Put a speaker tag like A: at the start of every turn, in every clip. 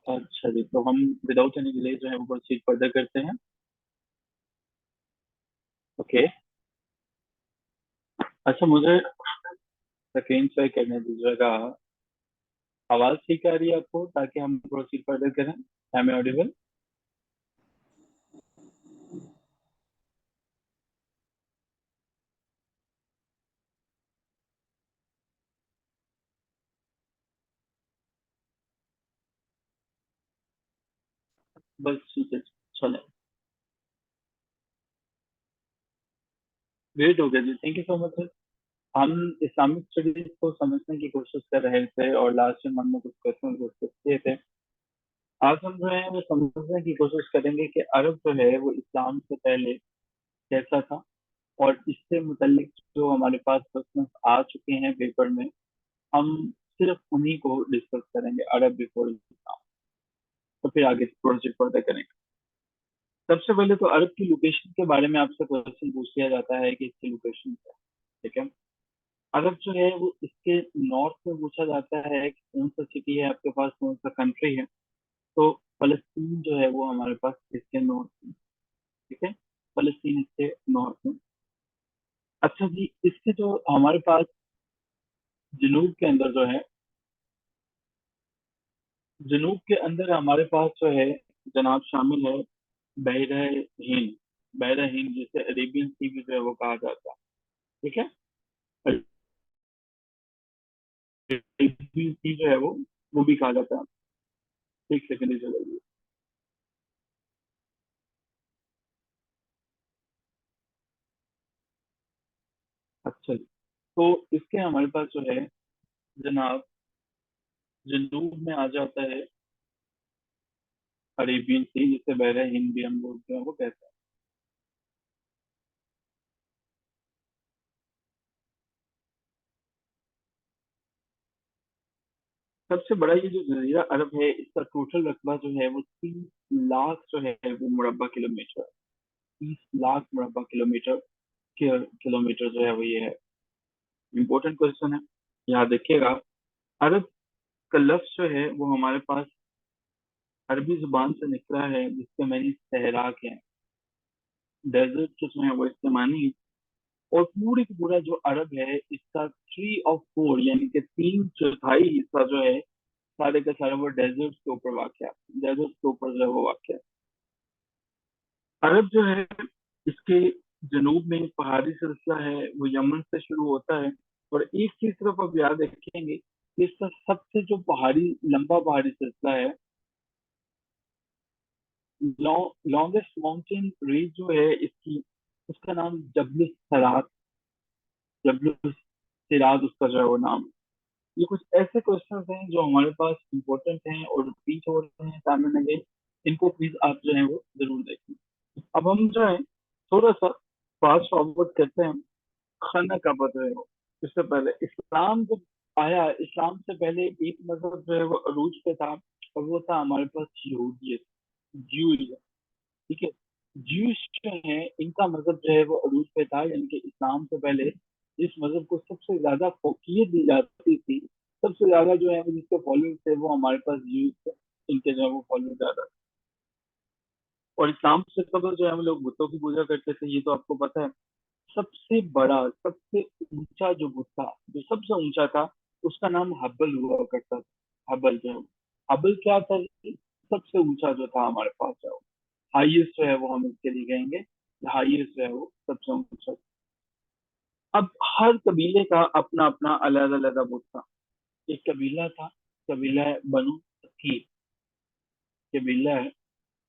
A: अच्छा जी, तो हम विदाउट एनी डिले जो है वो प्रोसीड फर्दर करते हैं। ओके। अच्छा, मुझे सेकेंड चेक करने दीजिएगा। आवाज ठीक आ रही है आपको, ताकि हम प्रोसीड फर्दर करें? Am I audible? बस ठीक है, चले। ग्रेट हो गया जी, thank you so much sir. हम इस्लामिक स्टडीज को समझने की कोशिश कर रहे थे और लास्ट में हमने कुछ क्वेश्चन डिस्कस किए थे। आज हम जो है वो समझने की कोशिश करेंगे कि अरब जो है वो इस्लाम से पहले कैसा था, और इससे मुतल्लिक जो हमारे पास क्वेश्चन आ चुके हैं पेपर में, हम सिर्फ उन्हीं को डिस्कस करेंगे, अरब बिफोर इस्लाम। तो फिर आगे प्रोसीड फर्दर करेंगे। सबसे पहले तो अरब की लोकेशन के बारे में आपसे क्वेश्चन पूछ लिया जाता है कि इसकी लोकेशन क्या है। ठीक है। अरब जो है वो इसके नॉर्थ में पूछा जाता है कि कौन सा सिटी है आपके पास, कौन सा कंट्री है। तो फलस्तीन जो है वो हमारे पास इसके नॉर्थ में। ठीक है। फलस्तीन इसके नॉर्थ में। अच्छा जी, इसके जो हमारे पास जनूब के अंदर जो है, जनूब के अंदर हमारे पास जो है जनाब शामिल है बहरा हिंद। बहरा हिंद जिसे अरेबियन सी भी जो है वो कहा जाता है। ठीक है। अरेबियन सी जो है वो भी कहा जाता है। एक सेकंड ही चलेगी। अच्छा जी, तो इसके हमारे पास जो है जनाब जनूब में आ जाता है अरेबियन सी, जिसे बहरा हिंद भी हम लोग जो है वो कहते हैं। सबसे बड़ा ये जो जजीरा अरब है, इसका टोटल रकबा जो है वो 30 लाख जो है वो मुरब्बा किलोमीटर। 30 लाख मुरब्बा किलोमीटर किलोमीटर जो है वो ये है। इम्पोर्टेंट क्वेश्चन है, यहाँ देखिएगा। अरब का लफ्ज जो है वो हमारे पास अरबी जुबान से निकला है, जिसके मैंने सहरा के हैं, डेजर्ट जो है वो इसके मानी। और पूरी की पूरा जो अरब है इसका 3 और 4 यानी कि 3/4 हिस्सा जो है सारे का सारा वो डेजर्ट के ऊपर वाक़ है। डेजर्ट के ऊपर जो है वो वाक़ है। अरब जो है इसके जनूब में पहाड़ी सिलसिला है, वो यमन से शुरू होता है। और एक चीज सिर्फ आप याद रखेंगे कि इसका सबसे जो पहाड़ी लंबा पहाड़ी सिलसिला है, लॉन्गेस्ट माउंटेन रेंज जो है इसकी, उसका नाम जबल सरात, जबल सिराज उसका जो है वो नाम। ये कुछ ऐसे क्वेश्चंस हैं जो हमारे पास इंपॉर्टेंट हैं और रिपीट हो रहे हैं टाइम एंड अगेन। इनको प्लीज आप जो है वो जरूर देखें। अब हम जो है थोड़ा सा फास्ट फॉरवर्ड करते हैं। खाना काबा जो है वो, इससे पहले इस्लाम जब आया, इस्लाम से पहले एक मजहब जो है वो अरूज पे था, और वो था हमारे पास यहूदियत, ज्यूइज्म। ठीक है। ज्यूस जो है इनका मजहब जो है वो अरूज पे था, यानी कि इस्लाम से पहले जिस मजहब को सबसे ज्यादा फौकियत दी जाती थी, सबसे ज्यादा जो है वो जिसके फॉलोअर्स थे वो हमारे पास ज्यूस थे। इनके जो है वो फॉलोअर्स ज्यादा थे। और इस्लाम से कबल जो है हम लोग बुतों की पूजा करते थे, ये तो आपको पता है। सबसे बड़ा, सबसे ऊंचा जो बुत था, जो सबसे ऊंचा था, उसका नाम हब्बल हुआ करता था। हब्बल जो है, हब्बल क्या था? सबसे ऊंचा जो था हमारे पास जो हाईएस्ट जो है वो हम इसके लिए कहेंगे। हाईएस्ट जो है वो सबसे ऊंचा। अब हर कबीले का अपना अपना अलग अलग बुत था। एक कबीला था, कबीला है बनु सकीफ। कबीला है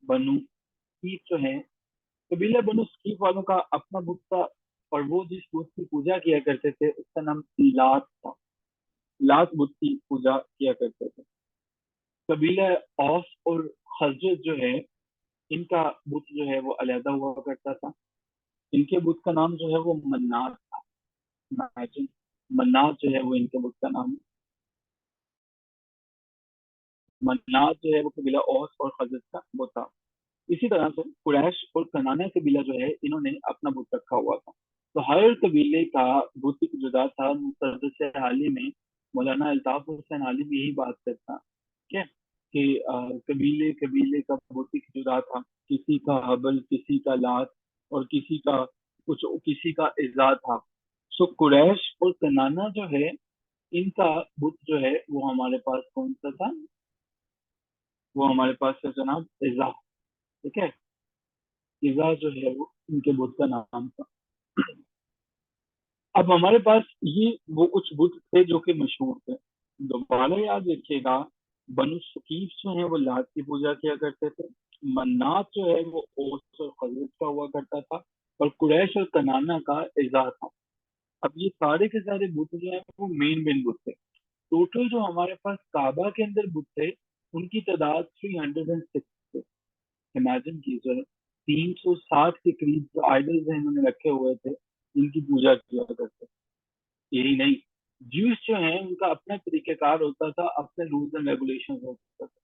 A: बनु सकीफ जो है, कबीला बनु सकीफ वालों का अपना बुत था। और वो जिस बुत की पूजा किया करते थे उसका नाम लात था। लात बुत की पूजा किया करते थे। कबीला औस और खजरज जो है, इनका बुत जो है वो अलहदा हुआ करता था। इनके बुत का नाम जो है वो मन्नात था। इमेजिन, मन्नात जो है वो इनके बुत का नाम है। मन्नात जो है वो कबीला औस और खजरज का बुत था। इसी तरह से कुरैश और कनाना कबीला जो है, इन्होंने अपना बुत रखा हुआ था। तो हर कबीले का बुत एक जुदा था। मुसद्दस हाली में मौलाना अल्ताफ हुसैन हाली भी यही बात करता। ठीक है, کہ قبیلے قبیلے کا بت جدا تھا، کسی کا حبل، کسی کا لات، اور کسی کا عزا تھا. سو قریش اور کنانا جو ہے ان کا بت جو ہے وہ ہمارے پاس کون سا تھا؟ وہ ہمارے پاس ہے جناب عزا. ٹھیک ہے، عزا جو ہے وہ ان کے بت کا نام تھا. اب ہمارے پاس یہ وہ کچھ بت تھے جو کہ مشہور تھے. دوبارہ یاد رکھیے گا، بنو ثقیف جو ہیں وہ لات کی پوجا کیا کرتے تھے، منات جو ہے وہ اوس اور خزرج کا ہوا کرتا تھا، اور قریش اور کنانا کا عزا تھا. اب یہ سارے کے سارے بت جو ہیں وہ مین بت تھے. ٹوٹل جو ہمارے پاس کعبہ کے اندر بت تھے ان کی تعداد 306 تھے. امیجن کیجیے 360 کے قریب جو آئیڈلز ہیں انہوں نے رکھے ہوئے تھے جن کی پوجا کیا کرتے. یہی نہیں، جیوز جو ہیں ان کا اپنا طریقہ کار ہوتا تھا، اپنے رولز اینڈ ریگولیشن ہوتا تھا.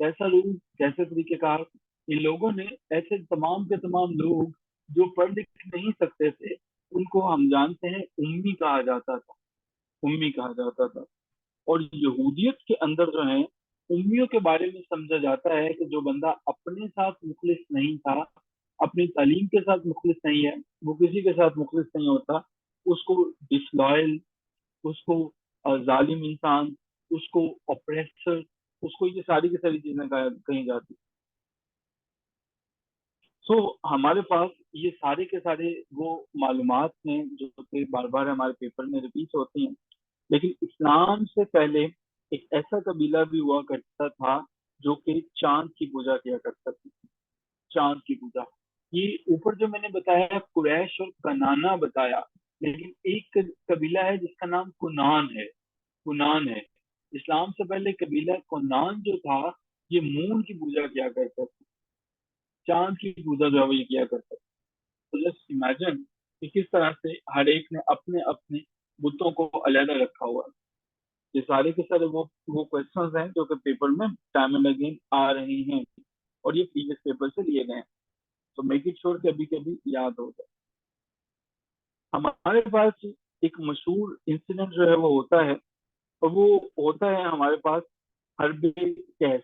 A: کیسا رول، کیسے طریقہ کار؟ ان لوگوں نے ایسے تمام کے تمام لوگ جو پڑھ لکھ نہیں سکتے تھے ان کو ہم جانتے ہیں امی کہا جاتا تھا، امی کہا جاتا تھا. اور یہودیت کے اندر جو ہے امیوں کے بارے میں سمجھا جاتا ہے کہ جو بندہ اپنے ساتھ مخلص نہیں تھا، اپنی تعلیم کے ساتھ مخلص نہیں ہے، وہ کسی کے ساتھ مخلص نہیں ہوتا، اس کو ڈسلائل، اس کو ظالم انسان، اس کو اپریسر، اس کو یہ ساری کی ساری چیزیں کہیں جاتی. سو ہمارے پاس یہ سارے کے سارے وہ معلومات ہیں جو کہ بار بار ہمارے پیپر میں ریپیٹ ہوتی ہیں. لیکن اسلام سے پہلے ایک ایسا قبیلہ بھی ہوا کرتا تھا جو کہ چاند کی پوجا کیا کرتا تھا. چاند کی پوجا، یہ اوپر جو میں نے بتایا قریش اور کنانا بتایا، لیکن ایک قبیلہ ہے جس کا نام کنان ہے. کنان ہے. اسلام سے پہلے قبیلہ کنان جو تھا یہ مون کی پوجا کیا کرتا تھا، چاند کی پوجا جو ہے وہ یہ کیا کرتا تھا. تو جسٹ امیجن کہ کس طرح سے ہر ایک نے اپنے اپنے بتوں کو علیحدہ رکھا ہوا ہے. یہ سارے کے سارے وہ کوشچنز ہیں جو کہ پیپر میں ٹائم اینڈ اگین آ رہی ہیں، اور یہ پریویس پیپر سے لیے گئے ہیں. تو میک اٹ شور کہ ابھی کبھی یاد ہو جائے. ہمارے پاس ایک مشہور انسیڈنٹ جو ہے وہ ہوتا ہے، اور وہ ہوتا ہے ہمارے پاس حرب کیس.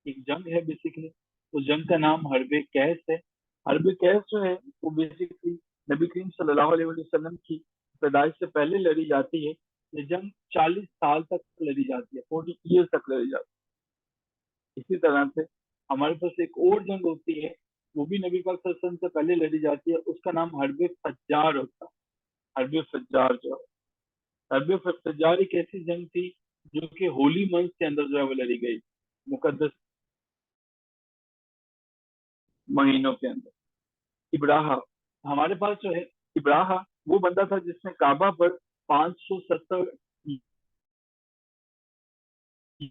A: ایک جنگ ہے بیسیکلی، اس جنگ کا نام حرب کیس ہے. حرب کیس جو ہے وہ بیسیکلی نبی کریم صلی اللہ علیہ وسلم کی پیدائش سے پہلے لڑی جاتی ہے. یہ جنگ 40 سال تک لڑی جاتی ہے، 40 ایئر تک لڑی جاتی ہے. اسی طرح سے ہمارے پاس ایک اور جنگ ہوتی ہے، وہ بھی نبی پاک صلی اللہ علیہ وسلم سے پہلے لڑی جاتی ہے، اس کا نام حرب فجار ہوتا ہے. حرب فجار جو ہے، حرب فجار ایک ایسی جنگ تھی جو کہ ہولی منتھ کے اندر جو ہے وہ لڑی گئی، مقدس مہینوں کے اندر. ابراہا، ہمارے پاس جو ہے ابراہا وہ بندہ تھا جس نے کعبہ پر 570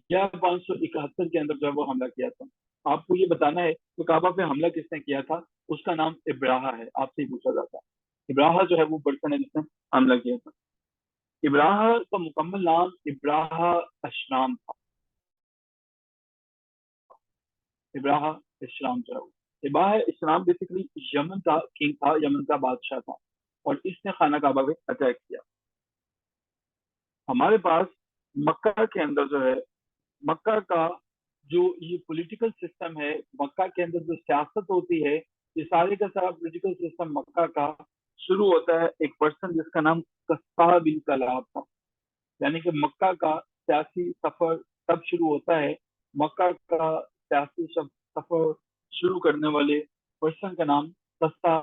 A: یا 571 کے اندر جو ہے وہ حملہ کیا تھا. آپ کو یہ بتانا ہے تو کعبہ پہ حملہ کس نے کیا تھا؟ اس کا نام ابراہا ہے. آپ سے ہی پوچھا جاتا ہے ابراہا جو ہے وہ پرسن ہے جس نے حملہ کیا تھا. ابراہا کا مکمل نام ابراہا اشرام تھا. ابراہا اشرام جو ہے، ابراہا اشرام بیسیکلی یمن کا کنگ تھا، یمن کا بادشاہ تھا، اور اس نے خانہ کعبہ پہ اٹیک کیا. ہمارے پاس مکہ کے اندر جو ہے، مکہ کا جو یہ پولیٹیکل سسٹم ہے، مکہ کے اندر جو سیاست ہوتی ہے، یہ سارے کا سارا پولیٹیکل سسٹم مکہ کا شروع ہوتا ہے ایک پرسن جس کا نام قصہ بن کلاب تھا. یعنی کہ مکہ کا سیاسی سفر تب شروع ہوتا ہے، مکہ کا سیاسی سفر شروع کرنے والے پرسن کا نام قصہ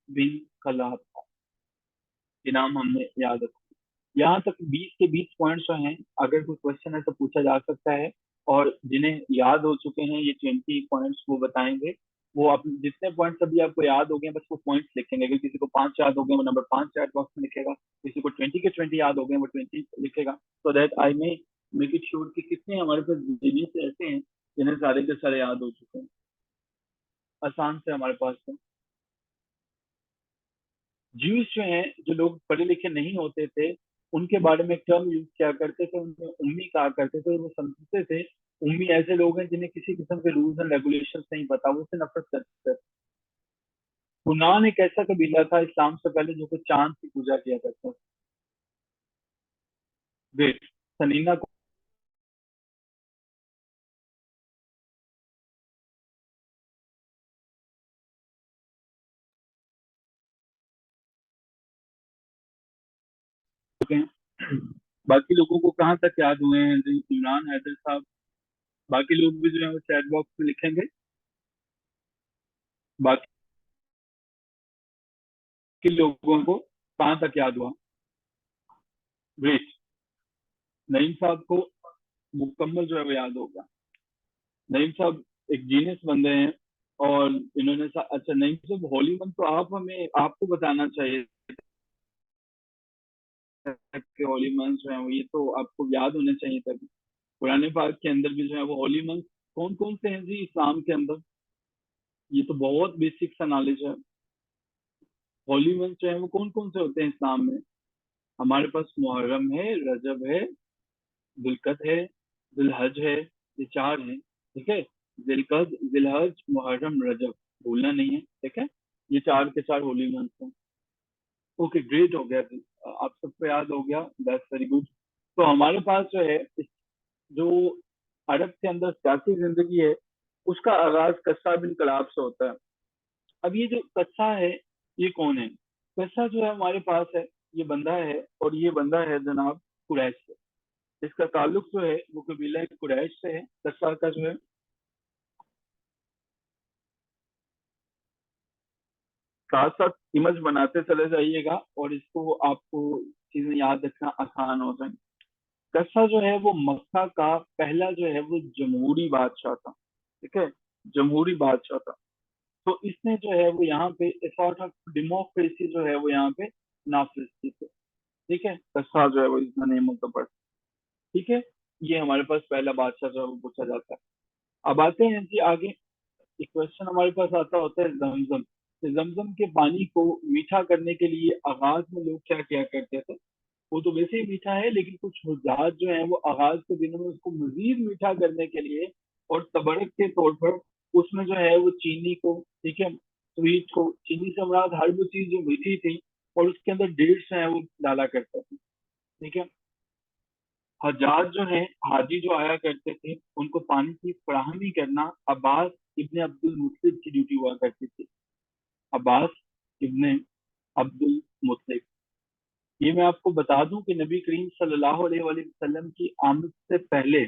A: بن کلاب تھا. یہ نام ہم نے یاد رکھا. یہاں تک 20 کے 20 پوائنٹس جو ہیں، اگر کوئی کوشچن ہے تو پوچھا جا سکتا ہے، اور جنہیں یاد ہو چکے ہیں یہ 20 پوائنٹس وہ بتائیں گے. وہ جتنے پوائنٹس ابھی آپ کو یاد ہو گئے بس وہ پوائنٹس لکھیں گے. اگر کسی کو 5 یاد ہو گئے وہ نمبر 5 چیٹ باکس میں لکھے گا، کسی کو 20 کے 20 یاد ہو گئے وہ 20 لکھے گا. سو دیٹ آئی میں میک اٹ شیور کہ کتنے ہمارے پاس جینیس ایسے ہیں جنہیں سارے کے سارے یاد ہو چکے ہیں. آسان سے ہمارے پاس ہے. جیوز جو ہیں، جو لوگ پڑھے لکھے نہیں ہوتے تھے، ان کے بارے میں ٹرم یوز کیا کرتے تھے، انہیں امی کہا کرتے تھے. وہ سمجھتے تھے امی ایسے لوگ ہیں جنہیں کسی قسم کے رولز اینڈ ریگولیشن نہیں پتا، وہ سے نفرت کرتے تھے. کنان ایک ایسا قبیلہ تھا اسلام سے پہلے جو کہ چاند کی پوجا کیا کرتا تھا. ویٹ، سنینا बाकी लोगों को कहाँ तक याद हुए हैं जी? इमरान हैदर साहब, बाकी लोग भी जो है वो चैट बॉक्स में लिखेंगे। बाकी लोगों को कहाँ तक याद हुआ? ग्रेट। नईम साहब को मुकम्मल जो है वो याद होगा। नईम साहब एक जीनियस बंदे हैं। और इन्होंने अच्छा नईम साहब, होली मंथ तो आप हमें आपको बताना चाहिए कि होली मंथ जो है वो ये तो आपको याद होने चाहिए तभी। कुरान पाक के अंदर भी जो है वो होली मंथ कौन कौन से हैं जी इस्लाम के अंदर? ये तो बहुत बेसिक सा नॉलेज है। होली मंथ जो है वो कौन कौन से होते हैं इस्लाम में? हमारे पास मुहर्रम है, रजब है, दुलकद है, दुलहज है। ये चार हैं, ठीक है। दिलकद, दिलहज, मुहर्रम, रजब, भूलना नहीं है, ठीक है। ये चार के चार होली मंथ हैं। ओके, ग्रेट हो गया जी। आप सबको याद हो गया, दैट्स वेरी गुड। तो हमारे पास जो है जो अरब के अंदर सियासी जिंदगी है, उसका आगाज कस्सा बिन कलाब से होता है। अब ये जो कस्सा है, ये कौन है? कस्सा जो है हमारे पास है, ये बंदा है, और ये बंदा है जनाब कुरैश से। इसका ताल्लुक जो है वो कबीला कुरैश से है। कस्सा का जो है, साथ साथ इमेज बनाते चले जाइएगा और इसको आपको चीजें याद रखना आसान हो जाए। कस्सा जो है वो मक्का का पहला जो है वो जमहूरी बादशाह था, ठीक है। जमहूरी बादशाह था। तो इसने जो है वो यहाँ पे सॉर्ट ऑफ डेमोक्रेसी जो है वो यहाँ पे नाफिज की थी, ठीक है। कस्सा जो है वो इसका नेम ऑफ द पर्सन, ठीक है। ये हमारे पास पहला बादशाह जो है वो पूछा जाता है। अब आते हैं जी आगे। एक क्वेश्चन हमारे पास आता होता है जमजम। तो जमजम के पानी को मीठा करने के लिए आगाज में लोग क्या किया करते थे? वो तो वैसे ही मीठा है, लेकिन कुछ हुज्जाज जो है वो आगाज के दिनों में उसको मजीद मीठा करने के लिए और तबरक के तौर पर उसमें जो है वो चीनी को, ठीक है, स्वीट को, चीनी से मुराद हर वो चीज जो मीठी थी, और उसके अंदर डेट्स है वो डाला करते थे, ठीक है। हज्जाज जो है, हाजी जो आया करते थे, उनको पानी की फराहमी करना अब्बास इब्ने अब्दुल मुत्तलिब की ड्यूटी हुआ करती थी। अब्बास इब्ने अब्दुल मुत्तलिब। ये मैं आपको बता दूं कि नबी करीम सल्लल्लाहु अलैहि वसल्लम की आमद से पहले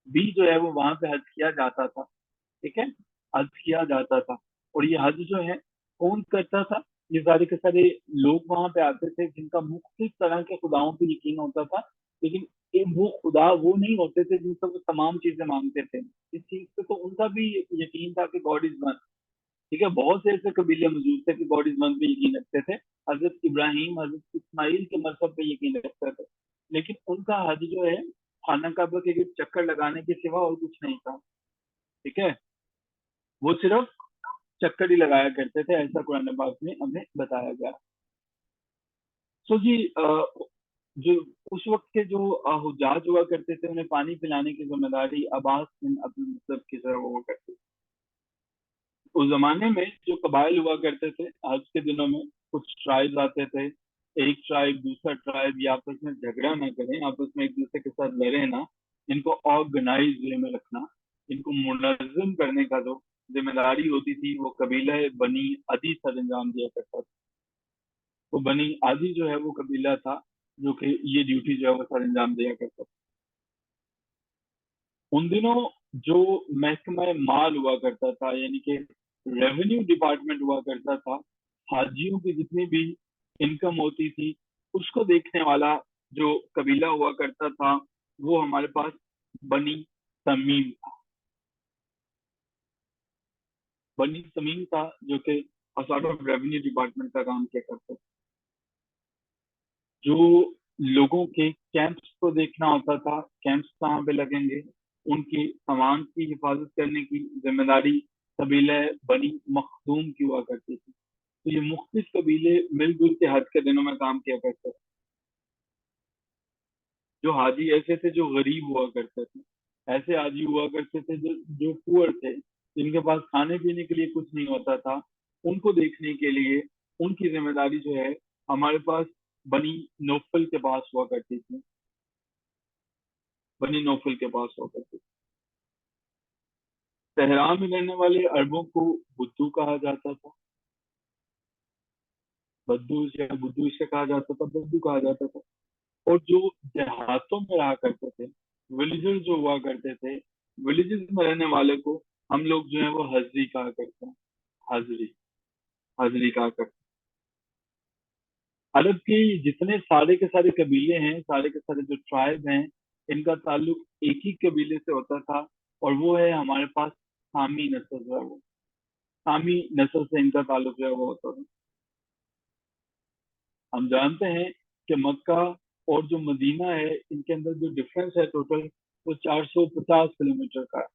A: भी जो है वो वहां पे हज किया जाता था, ठीक है। हज किया जाता था। और ये हज जो है कौन करता था? ये सारे के सारे लोग वहां पे आते थे जिनका मुख्तलिफ तरह के खुदाओं पे यकीन होता था, लेकिन वो खुदा वो नहीं होते थे जिनसे वो तमाम चीजें मांगते थे। इस चीज पे तो उनका भी यकीन था कि गॉड इज वन, ठीक है। बहुत से ऐसे कबीले मौजूद थे कि गॉड इज वन पे यकीन रखते थे। हजरत इब्राहिम, हजरत इस्माइल के मजहब पे यकीन रखते थे। लेकिन उनका हज जो है खाना काबा के चक्कर लगाने के सिवा और कुछ नहीं था, ठीक है। वो सिर्फ चक्कर ही लगाया करते थे, ऐसा कुरान पाक में हमें बताया गया। सो जी जो उस वक्त के जो हुज्जाज हुआ करते थे, उन्हें पानी पिलाने की जिम्मेदारी अब्बास बिन अब्दुल मुत्तलिब की तरफ हुआ करती थी। उस जमाने में जो कबाइल हुआ करते थे, आज के दिनों में कुछ ट्राइब आते थे। एक ट्राइब दूसरा ट्राइब ये आपस में झगड़ा ना करें, आपस में एक दूसरे के साथ लड़े ना, इनको ऑर्गेनाइज वे में रखना, इनको मुनज़्ज़म करने का जो जिम्मेदारी होती थी वो कबीला बनी अदी सर अंजाम दिया करता था। तो बनी आदि जो है वो कबीला था जो कि ये ड्यूटी जो है वो सर अंजाम दिया करता था। उन दिनों जो महकमा माल हुआ करता था, यानी कि रेवेन्यू डिपार्टमेंट हुआ करता था, हाजियों की जितनी भी इनकम होती थी उसको देखने वाला जो कबीला हुआ करता था, वो हमारे पास बनी तमीम था। बनी तमीम था जो कि सॉर्ट ऑफ रेवेन्यू डिपार्टमेंट का काम किया करता था। जो लोगों के कैंप्स को देखना होता था, कैंप्स कहाँ पे लगेंगे, उनकी सामान की हिफाजत करने की जिम्मेदारी कबीले बनी मखदूम की हुआ करती थी। तो ये मुख्तलिफ कबीले मिलजुल के हज के दिनों में काम किया करते थे। जो हाजी ऐसे थे जो गरीब हुआ करते थे, ऐसे हाजी हुआ करते थे जो जो पुअर थे, जिनके पास खाने पीने के लिए कुछ नहीं होता था, उनको देखने के लिए उनकी जिम्मेदारी जो है हमारे पास बनी नौफल के पास हुआ करती थी। बनी नौफल के पास हुआ करती थी। सहरा में रहने वाले अरबों को बुद्धू कहा जाता था। बद्दू या बुद्धू इसे कहा जाता था, बद्दू कहा जाता था। اور جو دیہاتوں میں رہا کرتے تھے، ولیجر جو ہوا کرتے تھے، ولیجز میں رہنے والے کو ہم لوگ جو ہے وہ حضری کہا کرتے ہیں، حضری، حضری کہا کرتے ہیں۔ عرب کی جتنے سارے کے سارے قبیلے ہیں، سارے کے سارے جو ٹرائب ہیں، ان کا تعلق ایک ہی قبیلے سے ہوتا تھا، اور وہ ہے ہمارے پاس سامی نسل جو ہے وہ، سامی نسل سے ان کا تعلق جو ہے وہ ہوتا تھا۔ ہم جانتے ہیں کہ مکہ اور جو مدینہ ہے، ان کے اندر جو ڈفرینس ہے ٹوٹل، وہ 450 کلومیٹر کا ہے،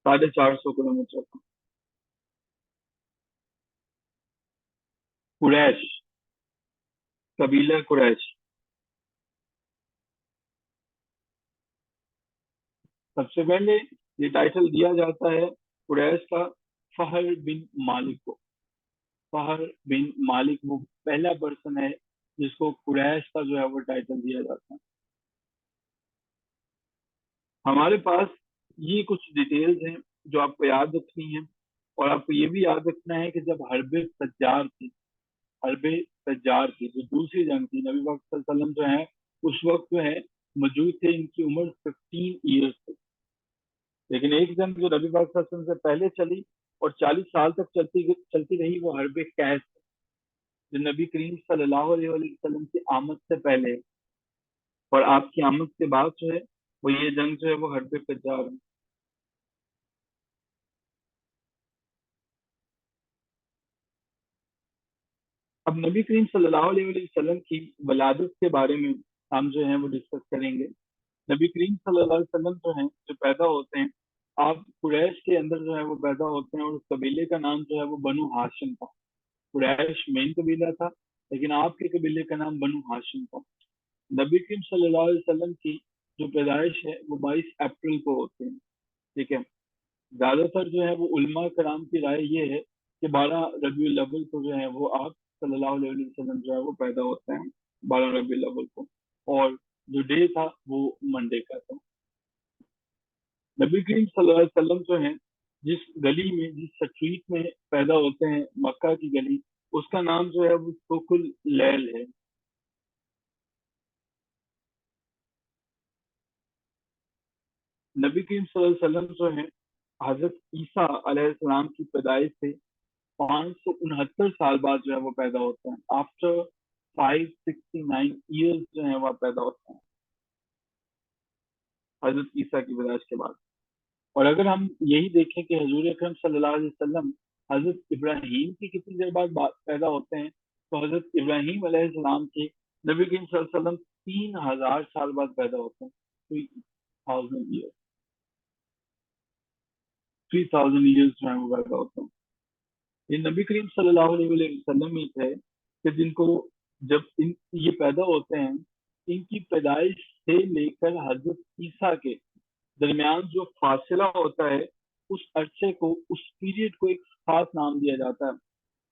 A: 450 کلومیٹر کا۔ قریش، قبیلہ قریش، سب سے پہلے یہ ٹائٹل دیا جاتا ہے قریش کا فہر بن مالک کو۔ فہر بن مالک وہ پہلا پرسن ہے جس کو قریش کا جو ہے وہ ٹائٹل دیا جاتا ہے۔ ہمارے پاس یہ کچھ ڈیٹیلز ہیں جو آپ کو یاد رکھنی ہیں، اور آپ کو یہ بھی یاد رکھنا ہے کہ جب حرب سجار تھی، حرب سجار تھی جو دوسری جنگ تھی، نبی پاک صلی اللہ علیہ وسلم جو ہے اس وقت جو ہے موجود تھے، ان کی عمر 15 ایئرس تھی، لیکن ایک جنگ جو نبی پاک صلی اللہ علیہ وسلم سے پہلے چلی اور 40 سال تک چلتی رہی، وہ حرب قیس، جو نبی کریم صلی اللہ علیہ وسلم کی آمد سے پہلے اور آپ کی آمد کے بعد جو ہے وہ یہ جنگ جو ہے وہ حرب سجار ہے۔ اب نبی کریم صلی اللہ علیہ وسلم کی ولادت کے بارے میں ہم جو ہیں وہ ڈسکس کریں گے۔ نبی کریم صلی اللہ علیہ وسلم جو ہیں جو پیدا ہوتے ہیں، آپ قریش کے اندر جو ہے وہ پیدا ہوتے ہیں، اور اس قبیلے کا نام جو ہے وہ بنو ہاشم تھا۔ قریش مین قبیلہ تھا، لیکن آپ کے قبیلے کا نام بنو ہاشم تھا۔ نبی کریم صلی اللہ علیہ وسلم کی جو پیدائش ہے وہ 22 اپریل کو ہوتے ہیں، ٹھیک ہے۔ زیادہ تر جو ہے وہ علماء کرام کی رائے یہ ہے کہ 12 ربیع الاول کو جو ہے وہ آپ صلی اللہ علیہ وسلم جو ہے وہ پیدا ہوتے ہیں، 12 ربیع الاول کو، اور جو ڈے تھا وہ منڈے کا تھا۔ نبی کریم صلی اللہ علیہ وسلم جو ہیں جس گلی میں، جس سٹریٹ میں پیدا ہوتے ہیں، مکہ کی گلی، اس کا نام جو ہے وہ سوق اللیل ہے۔ نبی کریم صلی اللہ علیہ وسلم جو ہیں حضرت عیسیٰ علیہ السلام کی پیدائش سے 569 سال بعد جو ہے وہ پیدا ہوتے ہیں، آفٹر 569 ایئرس جو ہیں وہ پیدا ہوتے ہیں حضرت عیسیٰ کی پیدائش کے بعد۔ اور اگر ہم یہی دیکھیں کہ حضور اکرم صلی اللہ علیہ وسلم حضرت ابراہیم کی کتنی دیر بعد پیدا ہوتے ہیں، تو حضرت ابراہیم علیہ السلام کے نبی کریم صلی اللہ علیہ وسلم 3000 سال بعد پیدا ہوتے ہیں، 3000 ایئر، 3000 ایئرس جو ہیں وہ پیدا ہوتے ہیں۔ یہ نبی کریم صلی اللہ علیہ وسلم ہی تھے کہ جن کو جب یہ پیدا ہوتے ہیں، ان کی پیدائش سے لے کر حضرت عیسیٰ کے درمیان جو فاصلہ ہوتا ہے، اس عرصے کو، اس پیریڈ کو ایک خاص نام دیا جاتا ہے،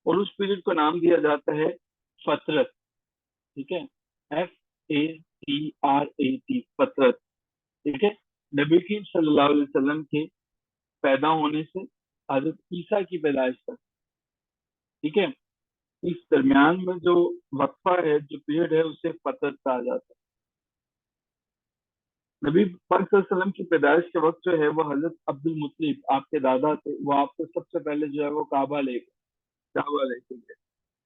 A: اور اس پیریڈ کو نام دیا جاتا ہے فترت، ٹھیک ہے، FATRAT، فترت، ٹھیک ہے۔ نبی کریم صلی اللہ علیہ وسلم کے پیدا ہونے سے حضرت عیسیٰ کی پیدائش تک، ٹھیک ہے، اس درمیان میں جو وقفہ ہے، جو پیریڈ ہے، اسے فترت کہا جاتا ہے۔ نبی پاک صلی اللہ علیہ وسلم کی پیدائش کے وقت جو ہے وہ حضرت عبد المطلب، آپ کے دادا تھے، وہ آپ کو سب سے پہلے جو ہے وہ کعبہ لے کے گئے،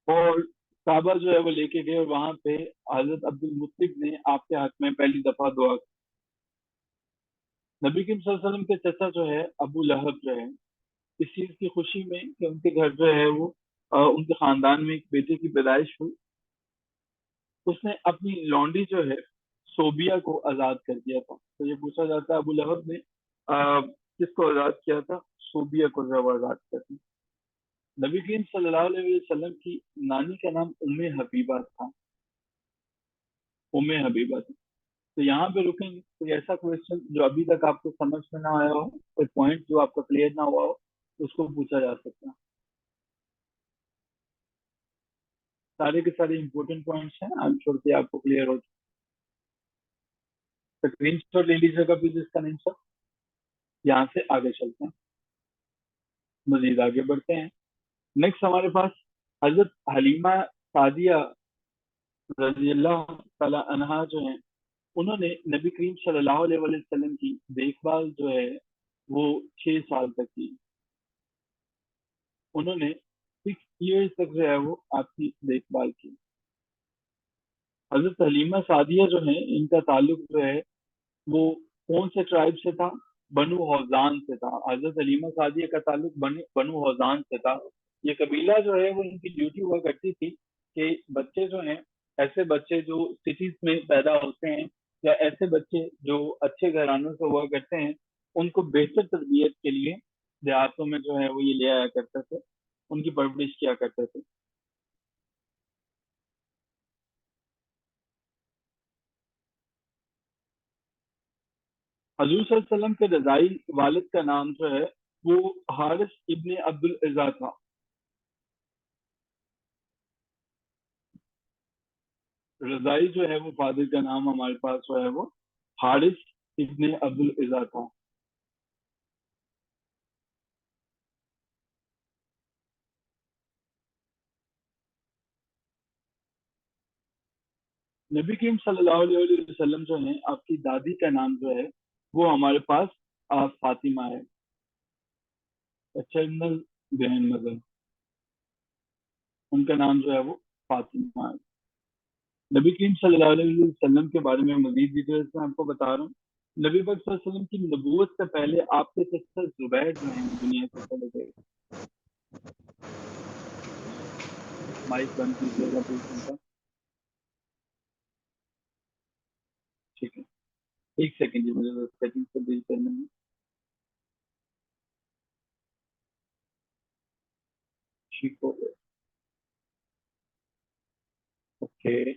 A: اور کعبہ جو ہے وہ لے کے گئے، اور وہاں پہ حضرت عبد المطلب نے آپ کے حق میں پہلی دفعہ دعا کی۔ نبی کریم صلی اللہ علیہ وسلم کے چچا جو ہے ابو لہب جو ہے، اس چیز کی خوشی میں کہ ان کے گھر جو ہے وہ ان کے خاندان میں ایک بیٹے کی پیدائش ہوئی، اس نے اپنی لونڈی جو ہے صوبیہ کو آزاد کر دیا تھا۔ تو یہ پوچھا جاتا ہے ابو لہب نے کس کو آزاد کیا تھا؟ صوبیہ کو جو ہے وہ آزاد کیا تھا۔ نبی کریم صلی اللہ علیہ وسلم کی نانی کا نام ام حبیبہ تھا، ام حبیبہ تھی۔ تو یہاں پہ رکیں گے، کوئی ایسا کوشچن جو ابھی تک آپ کو سمجھ میں نہ آیا ہو، کوئی پوائنٹ جو آپ کا کلیئر نہ ہوا ہو، اس کو پوچھا جا سکتا ہے۔ سارے کے سارے امپورٹنٹ پوائنٹس ہیں، آئی ایم شور کہ آپ کو کلیئر ہو جائے۔ اسکرین شاٹ لے لیجیے گا پلیز اس کا نیم سر۔ یہاں سے آگے چلتے ہیں، مزید آگے بڑھتے ہیں۔ نیکسٹ ہمارے پاس حضرت حلیمہ سعدیہ رضی اللہ ताला अनहा जो हैं, उन्होंने नबी करीम सल्लल्लाहु अलैहि वसल्लम की देखभाल जो है वो 6 साल तक की। उन्होंने 6 इयर्स तक जो है वो आपकी देखभाल की। हजरत हलीमा सादिया जो है, इनका ताल्लुक जो है वो कौन से ट्राइब से था? बनु हौजान से था। हजरत हलीमा सादिया का ताल्लुक बनु हौजान से था। ये कबीला जो है वो, इनकी ड्यूटी हुआ करती थी कि बच्चे जो हैं, ऐसे बच्चे जो सिटीज में पैदा होते हैं या ऐसे बच्चे जो अच्छे घरानों से हुआ करते हैं, उनको बेहतर तरबियत के लिए देहातों में जो है वो ये ले आया करते थे, उनकी परवरिश किया करते थे। हजूर सल्लल्लाहु अलैहि वसल्लम के रजाई वालिद का नाम जो है वो हारिस इब्ने अब्दुल इज़्ज़ा था। रजाई जो है वो फादर का नाम हमारे पास जो है वो हारिस इब्ने अब्दुल इज़्ज़ा था। नबी करीम सल्लल्लाहु अलैहि वसल्लम जो है, आपकी दादी का नाम जो है वो हमारे पास फातिमा है, पैटर्नल ग्रैंड मदर, उनका नाम जो है वो फातिमा है। नबी करीम सल्लल्लाहु अलैहि वसल्लम के बारे में मजीद डिटेल्स मैं आपको बता रहा हूँ। नबी पाक सल्लल्लाहु अलैहि वसल्लम की नबूवत से पहले आपके चचा जुबैर जो हैं वो दुनिया से चले गए। माइक बंद कीजिएगा प्लीज उनका। ठीक है, एक सेकंड जी, मुझे सेटिंग से डील करना है। ठीक हो गया। Okay,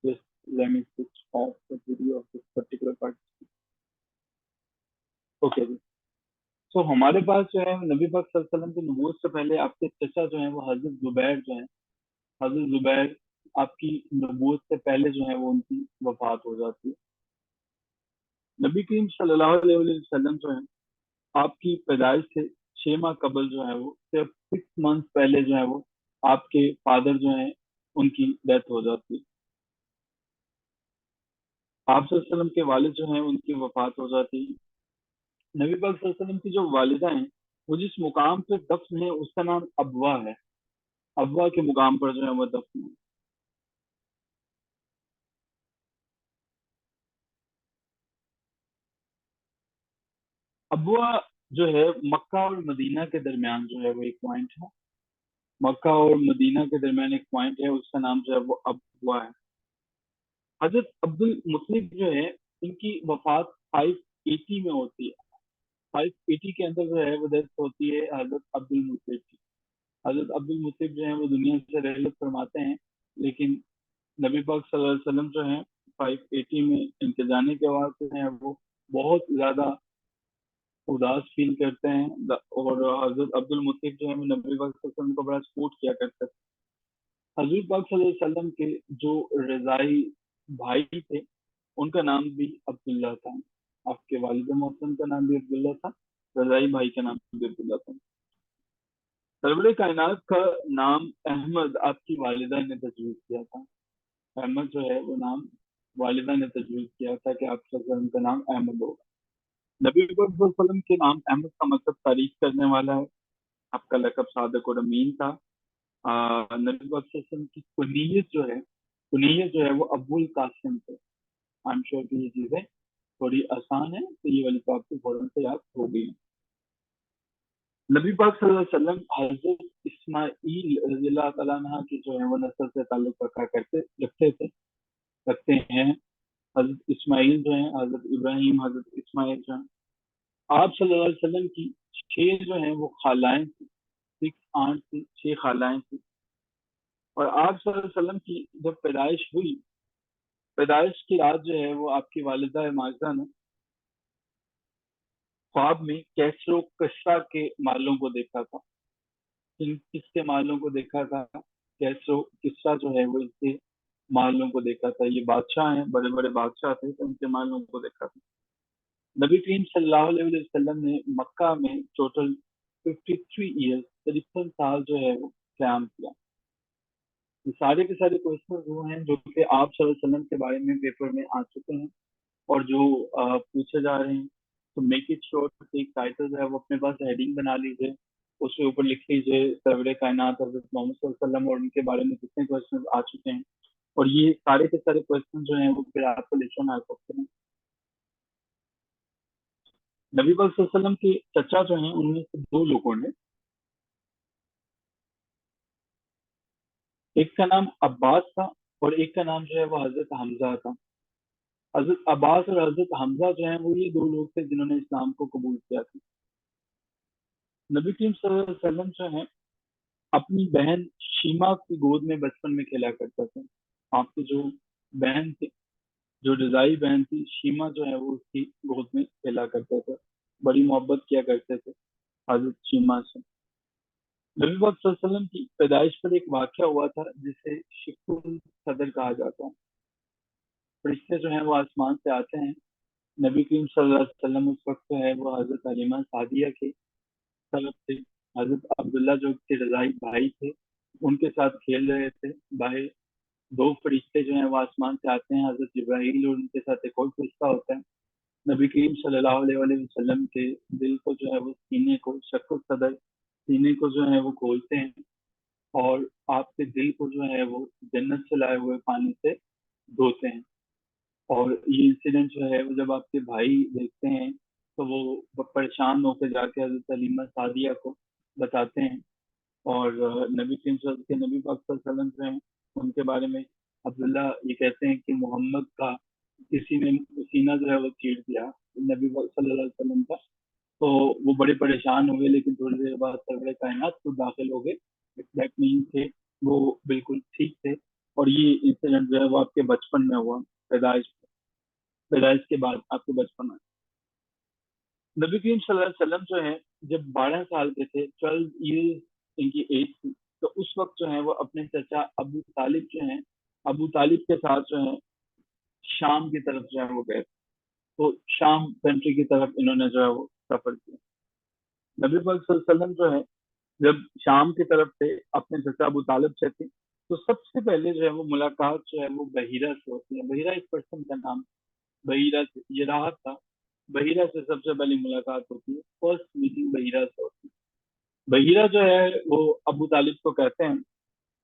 A: just let me switch off the video of this particular part. Okay जी। तो हमारे पास जो है नबी पाक सल्लल्लाहु अलैहि वसल्लम की नबूवत से पहले आपके चचा जो है वो हजरत जुबैर जो है, हजरत जुबैर आपकी नबूवत से पहले जो है वो उनकी वफात हो जाती है। नबी करीम सल्लल्लाहु अलैहि वसल्लम जो है, आपकी पैदाइश से 6 माह कबल जो है वो सिर्फ 6 मंथ पहले जो है वो आपके फादर जो है उनकी डेथ हो जाती है। आप सल्लल्लाहु अलैहि वसल्लम के वालिद जो हैं उनकी वफात हो जाती है। नबी पाक सल्लल्लाहु अलैहि वसल्लम की जो वालिदा हैं, वो जिस मुकाम पे दफन है उसका नाम अबवा है। अबवा के मुकाम पर जो है वो दफन है। अबवा जो है मक्का और मदीना के दरमियान जो है वो एक पॉइंट है। मक्का और मदीना के दरमियान एक पॉइंट है, उसका नाम जो है वो अबवा है। हजरत अब्दुल मुत्तलिब जो है, इनकी वफात 580 में होती है। 580 के अंदर जो है वो डेथ होती है हजरत अब्दुल मुत्तलिब की। हजरत अब्दुल मुत्तलिब जो है वो दुनिया से रहलत फरमाते हैं, लेकिन नबी पाक सल्लल्लाहु अलैहि वसल्लम जो है 580 में इनके जाने के बाद जो है वो बहुत ज्यादा उदास फील करते हैं। और हजरत अब्दुल मुत्तलिब जो है वो नबी पाक सल्लल्लाहु अलैहि वसल्लम को बड़ा सपोर्ट किया करते थे। हजूर पाक सल्लल्लाहु अलैहि वसल्लम के जो रजाई भाई थे, उनका नाम भी अब्दुल्ला था। आपके वालिद मोहतरम का नाम भी अब्दुल्ला था, रजाई भाई का नाम भी अब्दुल्ला था। सरवरे कायनात का नाम अहमद आपकी वालिदा ने तजवीज किया था। अहमद जो है वो नाम वालिदा ने तजवीज किया था कि आपके वसल्लम का नाम अहमद होगा। नबी पाक सल्लल्लाहु अलैहि वसल्लम के नाम अहमद का मतलब तारीफ करने वाला है। आपका लकब सादक और अमीन था। नबी पाक सल्लल्लाहु अलैहि वसल्लम की कुनीयत जो है वो अबुल कासिम थे। आई एम श्योर कि ये चीजें थोड़ी आसान है, तो ये वाली तो आपको फौरन से याद हो गई। नबी पाक सल्लल्लाहु अलैहि वसल्लम हजरत इस्माईल रज़ियल्लाहु तआला अन्हा की जो है वो नस्ल से ताल्लुक रखते थे, रखते हैं। हजरत इस्माईल जो है, हजरत इब्राहिम, हजरत इस्माईल जो है, आप सल्लल्लाहु अलैहि वसल्लम की 6 जो है वो खालाएं थी, 6 आंट थी, 6 खालाएं थी। और आप सल्लल्लाहु अलैहि वसल्लम की जब पैदाइश हुई, पैदाइश की रात जो है वो आपकी वालिदा माजदा ने ख्वाब में कैसरो कस्रा के मालों को देखा था। किन किसके मालों को देखा था? कैसरो किस्रा जो है वो इसके मालों को देखा था। ये बादशाह हैं, बड़े बड़े बादशाह थे, तो उनके मालों को देखा था। नबी करीम सल्लल्लाहु अलैहि वसल्लम ने मक्का में टोटल 53 ईयर्स, 53 साल जो है वो क्याम किया। یہ سارے کے سارے کوشچن وہ ہیں جو کہ آپ صلی اللہ علیہ وسلم کے بارے میں پیپر میں آ چکے ہیں اور جو پوچھے جا رہے ہیں. تو میک اٹ شور کہ ایک ٹائٹل جو ہے وہ اپنے پاس ہیڈنگ بنا لیجیے, اس کے اوپر لکھ لیجیے سرور کائنات حضرت محمد صلی اللہ علیہ وسلم اور ان کے بارے میں کتنے کوشچن آ چکے ہیں, اور یہ سارے کے سارے کوشچن جو ہیں وہ پھر آپ کو لکھنا آ سکتے ہیں. نبی پاک صلی اللہ علیہ وسلم کے چچا جو ہیں ان میں سے دو لوگوں نے, ایک کا نام عباس تھا اور ایک کا نام جو ہے وہ حضرت حمزہ تھا. حضرت عباس اور حضرت حمزہ جو ہیں وہ یہ دو لوگ تھے جنہوں نے اسلام کو قبول کیا تھا. نبی کریم صلی اللہ علیہ وسلم جو ہیں اپنی بہن شیما کی گود میں بچپن میں کھیلا کرتا تھا. آپ کی جو بہن تھی, جو رضائی بہن تھی شیما جو ہے وہ اس کی گود میں کھیلا کرتا تھا, بڑی محبت کیا کرتے تھے حضرت شیما سے. نبی پاک صلی اللہ علیہ وسلم کی پیدائش پر ایک واقعہ ہوا تھا جسے شق الصدر کہا جاتا ہے. فرشتے جو ہیں وہ آسمان سے آتے ہیں. نبی کریم صلی اللہ علیہ وسلم اس وقت جو ہے وہ حضرت حلیمہ سعدیہ کے طرف سے حضرت عبداللہ جو کے رضائی بھائی تھے ان کے ساتھ کھیل رہے تھے. باہر دو فرشتے جو ہیں وہ آسمان سے آتے ہیں, حضرت جبرائیل اور ان کے ساتھ ایک اور فرشتہ ہوتا ہے. نبی کریم صلی اللہ علیہ وآلہ وسلم کے دل کو جو ہے وہ سینے کو شق الصدر سینے کو جو ہے وہ کھولتے ہیں اور آپ کے دل کو جو ہے وہ جنت سے لائے ہوئے پانی سے دھوتے ہیں. اور یہ انسیڈنٹ جو ہے وہ جب آپ کے بھائی دیکھتے ہیں تو وہ پریشان ہو کے جا کے حضرت حلیمہ سعدیہ کو بتاتے ہیں. اور نبی کریم صلی اللہ علیہ وسلم کے نبی پاک صلی اللہ علیہ وسلم جو ہیں ان کے بارے میں عبداللہ یہ کہتے ہیں کہ محمد کا کسی نے سینہ جو ہے وہ چیر دیا نبی پاک صلی اللہ علیہ وسلم کا. تو وہ بڑے پریشان ہو گئے, لیکن تھوڑی دیر بعد سرور کائنات کو داخل ہو گئے. دیٹ مین تھے وہ بالکل ٹھیک تھے. اور یہ انسیڈنٹ جو ہے وہ آپ کے بچپن میں ہوا, پیدائش کے بعد آپ کے بچپن میں. نبی کریم صلی اللہ علیہ وسلم جو ہے جب 12 سال کے تھے, 12 ایئرز ان کی ایج تھی, تو اس وقت جو ہے وہ اپنے چچا ابو طالب جو ہیں ابو طالب کے ساتھ جو ہے شام کی طرف جو ہے وہ گئے. تو شام کنٹری کی طرف انہوں نے جو ہے وہ سفر کیا. نبی پاک صلی اللہ علیہ وسلم جو ہے جب شام کی طرف تھے اپنے چچا ابو طالب سے تھے, تو سب سے پہلے جو ہے وہ ملاقات جو ہے وہ بحیرہ سے ہوتی ہے. بحیرہ ایک پرسن کا نام, بحیرہ سے یہ راحت تھا. بحیرہ سے سب سے پہلی ملاقات ہوتی ہے, فرسٹ میٹنگ بحیرہ سے ہوتی ہے. بحیرہ جو ہے وہ ابو طالب کو کہتے ہیں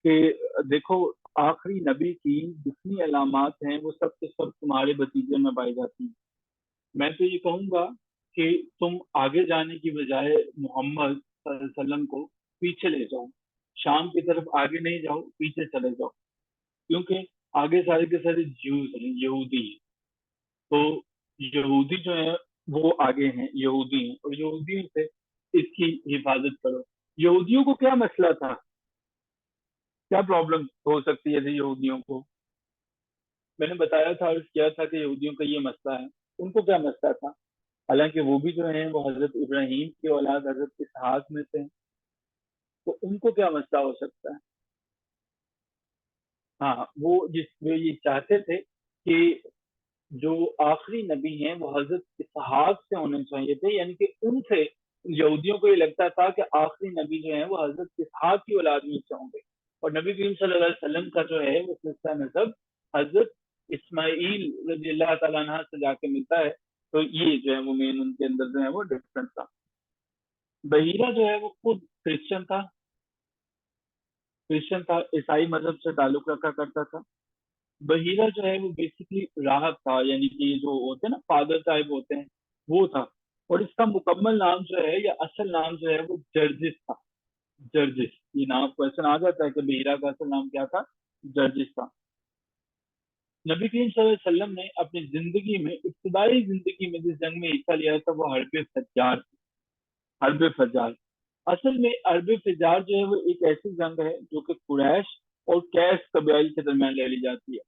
A: کہ دیکھو آخری نبی کی جتنی علامات ہیں وہ سب کے سب تمہارے بھتیجے میں پائی جاتی ہیں. میں تو یہ کہوں گا کہ تم آگے جانے کی بجائے محمد صلی اللہ علیہ وسلم کو پیچھے لے جاؤ. شام کی طرف آگے نہیں جاؤ, پیچھے چلے جاؤ, کیونکہ آگے سارے کے سارے جیوز ہیں, یہودی ہیں. تو یہودی جو ہیں وہ آگے ہیں, یہودی ہیں, اور یہودیوں سے اس کی حفاظت کرو. یہودیوں کو کیا مسئلہ تھا, کیا پرابلم ہو سکتی ہے یہودیوں کو؟ میں نے بتایا تھا اور کیا تھا کہ یہودیوں کا یہ مسئلہ ہے. ان کو کیا مسئلہ تھا؟ حالانکہ وہ بھی جو ہیں وہ حضرت ابراہیم کی اولاد حضرت اسحاق میں سے, تو ان کو کیا مسئلہ ہو سکتا ہے؟ ہاں, وہ یہ چاہتے تھے کہ جو آخری نبی ہیں وہ حضرت اسحاق سے ہونے چاہیے تھے, یعنی کہ ان سے یہودیوں کو یہ لگتا تھا کہ آخری نبی جو ہیں وہ حضرت اسحاق کی اولاد میں سے ہوں گے. اور نبی کریم صلی اللہ علیہ وسلم کا جو ہے وہ سلسلہ نسب حضرت اسماعیل رضی اللہ تعالیٰ عنہ سے جا کے ملتا ہے. تو یہ جو ہے وہ مین ان کے اندر جو ہے وہ ڈفرنس تھا. بحیرہ جو ہے وہ خود کرسچن تھا, عیسائی مذہب سے تعلق رکھا کرتا تھا. بحیرہ جو ہے وہ بیسکلی راہب تھا, یعنی کہ جو ہوتے ہیں نا فادر صاحب ہوتے ہیں وہ تھا. اور اس کا مکمل نام جو ہے یا اصل نام جو ہے وہ جرجس تھا. جرجس, یہ نام کوشچن آ جاتا ہے کہ بحیرہ کا اصل نام کیا تھا, جرجس تھا. نبی کریم صلی اللہ علیہ وسلم نے اپنی زندگی میں, ابتدائی زندگی میں جس جنگ میں حصہ لیا تھا وہ حرب فجار. حرب فجار اصل میں حرب فجار جو ہے وہ ایک ایسی جنگ ہے جو کہ قریش اور کیس قبائل کے درمیان لڑی جاتی ہے.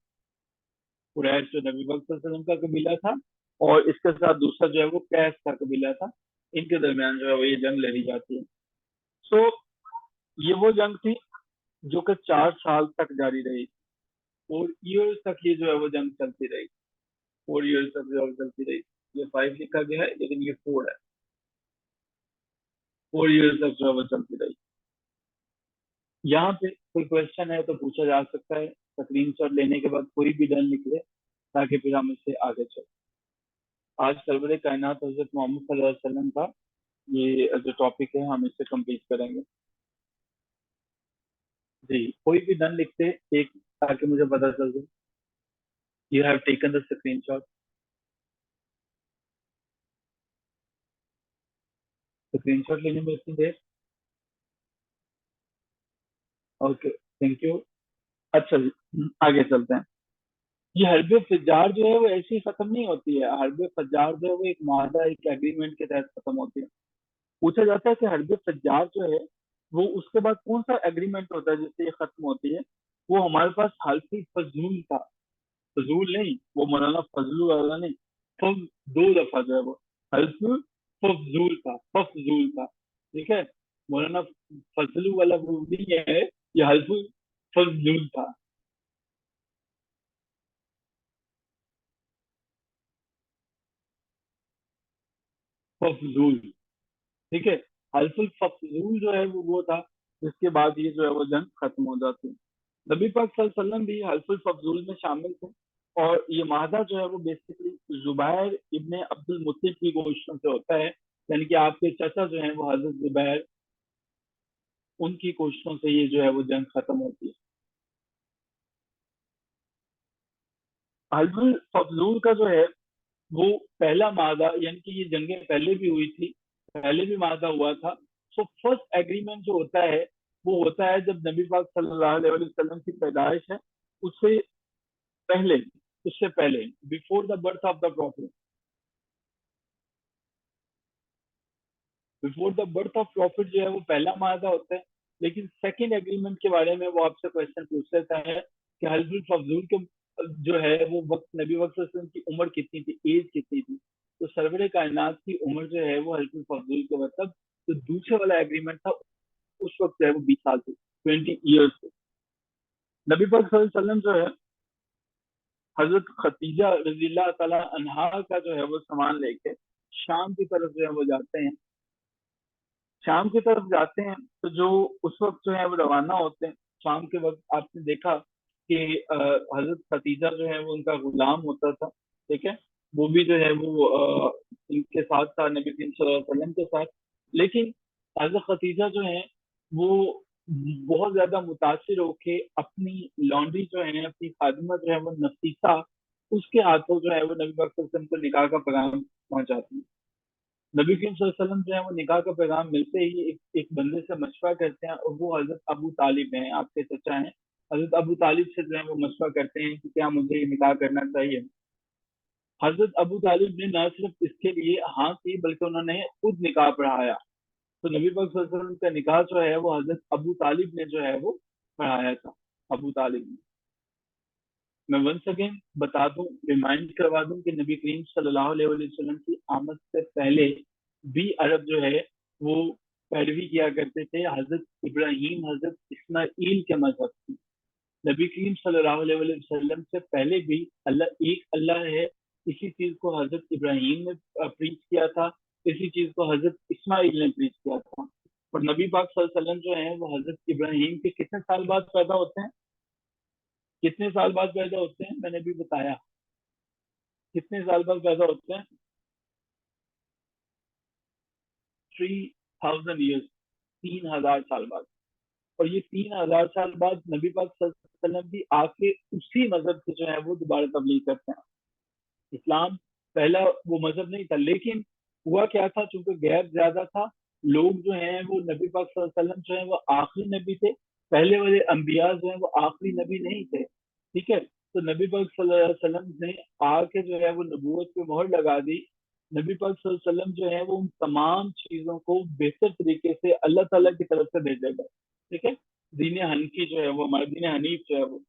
A: قریش جو نبی پاک صلی اللہ علیہ وسلم کا قبیلہ تھا اور اس کے ساتھ دوسرا جو ہے وہ کیس کا قبیلہ تھا, ان کے درمیان جو ہے وہ یہ جنگ لڑی جاتی ہے. سو یہ وہ جنگ تھی جو کہ 4 سال تک جاری رہی, 4 ایئرس تک یہ جو ہے وہ جنگ چلتی رہی. 4 ایئرس تک جو ہے وہ چلتی رہی. یہ 5 لکھا گیا ہے لیکن یہ 4 ہے. 4 ایئرس تک جو ہے وہ چلتی رہی. یہاں پہ कोई क्वेश्चन है तो पूछा जा सकता है, स्क्रीन शॉट लेने के बाद कोई भी डन लिख ले ताकि फिर हम इससे आगे चले। आज सरवर कायनात हजरत मोहम्मद सल्लल्लाहु अलैहि वसल्लम का ये जो टॉपिक है हम इससे कंप्लीट करेंगे। जी, कोई भी डन लिखते एक, ताकि मुझे पता चल जाए you have taken the screen shot. Screen shot लेने में इतनी देर? Okay, thank you. अच्छा जी, आगे चलते हैं। ये हरबे फज्जार जो है वो ऐसे ही खत्म नहीं होती है। हरबे फज्जार जो है वो एक मादा, एक एग्रीमेंट के तहत खत्म होती है। पूछा जाता है कि हरबे फज्जार जो है वो उसके बाद कौन सा एग्रीमेंट होता है जिससे ये खत्म होती है। वो हमारे पास हल्फी फजूल था। फजूल नहीं, वो मौलाना फजलू वाला नहीं। फज, दो दफा जो है वो हल्फ फजूल था, फजूल था। ठीक है, मौलाना फजलू वाला वो नहीं है, ये हल्फ फजूल था। फजूल, ठीक है। हल्फुल फजूल जो है वो था जिसके बाद ये जो है वो जंग खत्म हो जाती है। नबी पाक सल्लल्लाहु अलैहि वसल्लम भी हल्फुल फजूल में शामिल थे। और ये मादा जो है वो बेसिकली जुबैर इब्ने अब्दुल मुत्तलिब की गोश्तों से होता है, यानी कि आपके चाचा जो है वो हजरत जुबैर, उनकी कोशिशों से ये जो है वो जंग खत्म होती है। हल्फुल फजूल का जो है वो पहला मादा, यानी कि ये जंगें पहले भी हुई थी, पहले भी मादा हुआ था। सो फर्स्ट एग्रीमेंट जो होता है वो होता है जब नबी पाक सल्लल्लाहु अलैहि वसल्लम की पैदाइश है, उससे पहले, उससे पहले, before the birth of the profit, before the birth of profit जो है वो पहला मादा होता है। लेकिन सेकंड एग्रीमेंट के बारे में वो आपसे क्वेश्चन पूछ लेता है कि हल्फुल फजूल के जो है वो वक्त नबी वक्त वसल्लम की उम्र कितनी थी, एज कितनी थी। तो सरवर कायनात की उम्र जो है वो हल्फुल फजूल के मतलब जो दूसरे वाला एग्रीमेंट था उस वक्त जो है वो 20 साल थी, 20 ईयर्स थे। नबी पाक सल्लल्लाहु अलैहि वसल्लम जो है हजरत खतीजा रजी अल्लाह तआला अन्हा का जो है वो सामान लेके शाम की तरफ जो है वो जाते हैं। शाम की तरफ जाते हैं तो जो उस वक्त जो है वो रवाना होते हैं। शाम के वक्त आपने देखा कि हजरत खतीजा जो है वो उनका गुलाम होता था। ठीक है, वो भी जो है वो इनके साथ था, नबी करीम सल्लल्लाहु अलैहि वसल्लम के साथ। लेकिन हजरत खतीजा जो है वो बहुत ज्यादा मुतासिर होके अपनी लॉन्ड्री जो है, अपनी खादिमा जो है वो नफीसा, उसके हाथों जो है वो नबी पाक सल्लल्लाहु अलैहि वसल्लम को निकाह का पैगाम पहुंचाती है। नबी करीम सल्लल्लाहु अलैहि वसल्लम जो है वो निकाह का पैगाम मिलते ही एक बंदे से मशवरा करते हैं, और वो हजरत अबू तालिब हैं, आपके चचा हैं। हजरत अबू तालिब से जो है वो मशवरा करते हैं कि क्या मुझे ये निकाह करना चाहिए। हजरत अबू तालिब ने न सिर्फ इसके लिए हाँ की, बल्कि उन्होंने खुद निकाह पढ़ाया। तो नबी पाक सल्लल्लाहु अलैहि वसल्लम का निकाह जो है वो हजरत अबू तालिब ने जो है वो पढ़ाया था, अबू तालिब ने। मैं वंस अगेन बता दूं, रिमाइंड करवा दूं कि नबी करीम सल्लल्लाहु अलैहि वसल्लम की आमद से पहले भी अरब जो है वो पैरवी किया करते थे हजरत इब्राहिम, हजरत इस्माइल के मजहब की। नबी करीम सल्लल्लाहु अलैहि वसल्लम से पहले भी अल्लाह एक अल्लाह है, इसी चीज को हजरत इब्राहिम ने प्रीच किया था, इसी चीज को हजरत इस्माइल ने प्रीच किया था। और नबी पाक सल्लल्लाहु अलैहि वसल्लम जो है वो हजरत इब्राहिम के कितने साल बाद पैदा होते हैं? कितने साल बाद पैदा होते हैं मैंने भी बताया, कितने साल बाद पैदा होते हैं? 3000 ईयर्स, 3000 साल बाद। और ये 3000 साल बाद नबी पाक सल्लल्लाहु अलैहि वसल्लम भी आके उसी मजहब से जो है वो दोबारा तबलीग करते हैं। इस्लाम पहला वो मजहब नहीं था, लेकिन हुआ क्या था, चूंकि गैप ज्यादा था, लोग जो हैं वो नबी पाक सल्लल्लाहु अलैहि वसल्लम जो है वो आखिरी नबी थे। पहले वाले अंबिया जो है वो आखिरी नबी नहीं थे। ठीक है, तो नबी पाक सल्लल्लाहु अलैहि वसल्लम ने आके जो है वो नबूवत पे मोहर लगा दी। नबी पाक सल्लल्लाहु अलैहि वसल्लम जो है वो उन तमाम चीजों को बेहतर तरीके से अल्लाह ताला की तरफ से भेजा गया। ठीक है, दीन हनीफी जो है वो, हमारा दीन हनीफ जो है वो,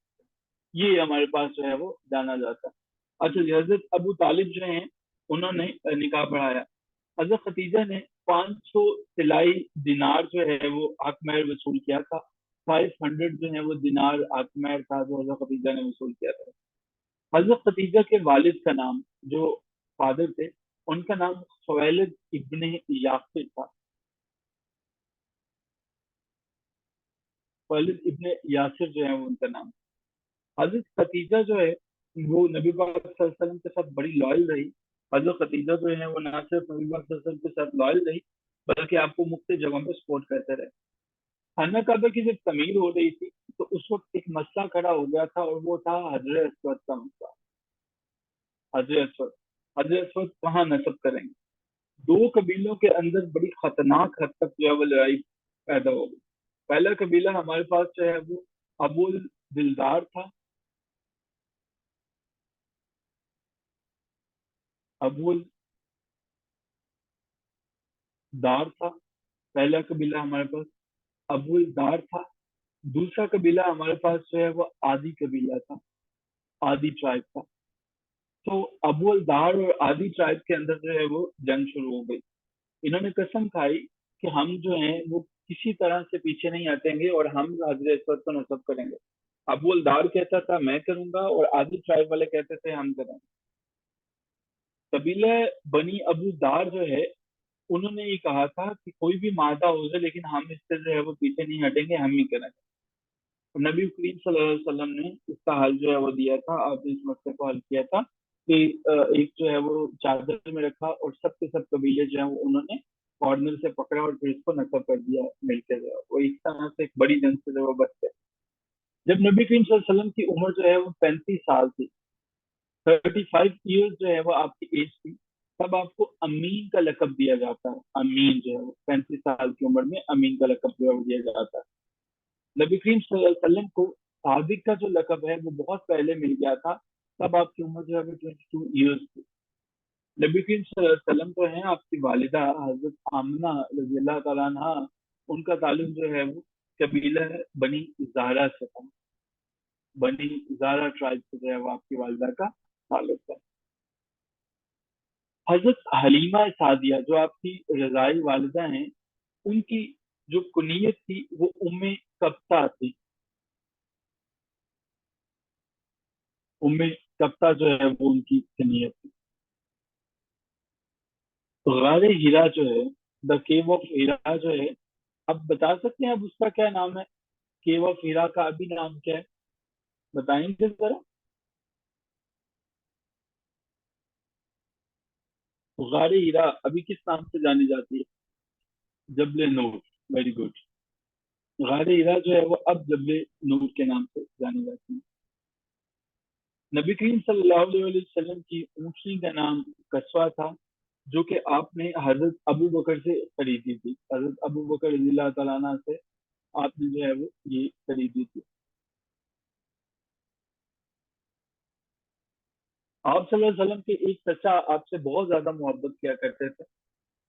A: ये हमारे पास जो है वो जाना जाता है। अच्छा जी, हजरत अबू तालिब जो हैं उन्होंने निकाह पढ़ाया। हजरत खतीजा ने 500 सिलाई दिनार जो है वो आकमैर वसूल किया था। 500 जो है वो दिनार आकमैर था जो हजरत खतीजा ने वसूल किया था। हजरत खतीजा के वालिद का नाम, जो फादर थे, उनका नाम खवैलद इब्ने यासिर था। खालिद इब्ने यासिर जो है वो उनका नाम। हजरत खतीजा जो है वो नबी पाक सल्लल्लाहु अलैहि वसल्लम के साथ बड़ी लॉयल रही। हजरत खतीजा जो है वो ना सिर्फ नबी पाक सल्लल्लाहु अलैहि वसल्लम के साथ लॉयल रही, बल्कि आपको मुख्तलिफ जगहों पे सपोर्ट करते रहे। खाना काबा की जब तमीर हो रही थी तो उस वक्त एक मसला खड़ा हो गया था, और वो था हजर अस्वद का मसला। हजर अस्वद, हजर अस्वद कहाँ नस्ब करेंगे? दो कबीलों के अंदर बड़ी खतरनाक हद तक जो है वो लड़ाई पैदा हो गई। पहला कबीला हमारे पास जो है वो अबुल दिलदार था। अबुल दार था पहला कबीला हमारे पास, अबुल दार था। दूसरा कबीला हमारे पास जो है वो आदि कबीला था, आदि ट्राइब था। तो अबुल दार और आदि ट्राइब के अंदर जो है वो जंग शुरू हो गई। इन्होंने कसम खाई कि हम जो हैं वो किसी तरह से पीछे नहीं हटेंगे और हम हाजिर अस्वद को नस्ब करेंगे। अबुल दार कहता था मैं करूंगा, और आदि ट्राइब वाले कहते थे हम करेंगे। कबीला बनी अबू दार जो है, उन्होंने ये कहा था कि कोई भी मादा हो जाए लेकिन हम इससे जो है वो पीछे नहीं हटेंगे, हम ही करेंगे। तो नबी करीम सल्लल्लाहु अलैहि वसल्लम ने इसका हल जो है वो दिया था। आपने इस मसले को हल किया था कि एक जो है वो चादर में रखा, और सब के सब कबीले जो है वो उन्होंने कॉर्नर से पकड़ा और फिर इसको नकब कर दिया मिलकर जो है। वो इस तरह से एक बड़ी जंग से जो वो बच गए। जब नबी करीम सल्लल्लाहु अलैहि वसल्लम की उम्र जो है वो 35 साल थी, 35 ईयर्स जो है वो आपकी एज थी, तब आपको अमीन का लकब दिया जाता है। अमीन जो है वो 35 साल की उम्र में अमीन का लकब जो है वो दिया जाता है। नबी करीम सल्लल्लाहु अलैहि वसल्लम को सादिक का जो लकब है वो बहुत पहले मिल गया था, तब आपकी उम्र जो है वो 22 ईयर्स थी। नबी करीम सल्लल्लाहु अलैहि वसल्लम जो है आपकी वालिदा हजरत आमना रजी अल्लाह तआला अन्हा, उनका ताल्लुक जो है वो कबीला बनी ज़ारा से था। बनी ज़ारा ट्राइब से जो है वो आपकी वालिदा का ताल्लुक था। हजरत हलीमा सादिया जो आपकी रजाई वालिदा हैं, उनकी जो कुनीयत थी वो उम्मे कब्ता थी। उम्मे कब्ता जो है वो उनकी कुनीयत थी। तो गारे हीरा जो है, द केव ऑफ हीरा जो है, आप बता सकते हैं अब उसका क्या नाम है? केव ऑफ हीरा का अभी नाम क्या है, बताएंगे जरा। तो गारे हीरा अभी किस नाम से जानी जाती है? जबले नूर। Very good. गारे हीरा जो है वो अब जबले नूर के नाम से जानी जाती है। नबी करीम सल्लल्लाहु अलैहि वसल्लम की ऊँटनी का नाम कस्वा था, जो कि आपने हजरत अबू बकर से खरीदी थी। हजरत अबू बकर रज़ी अल्लाह तआला अन्हु से आपने जो है वो ये खरीदी थी। आप सल्लल्लाहु अलैहि वसल्लम के एक चचा आपसे बहुत ज्यादा मोहब्बत किया करते थे,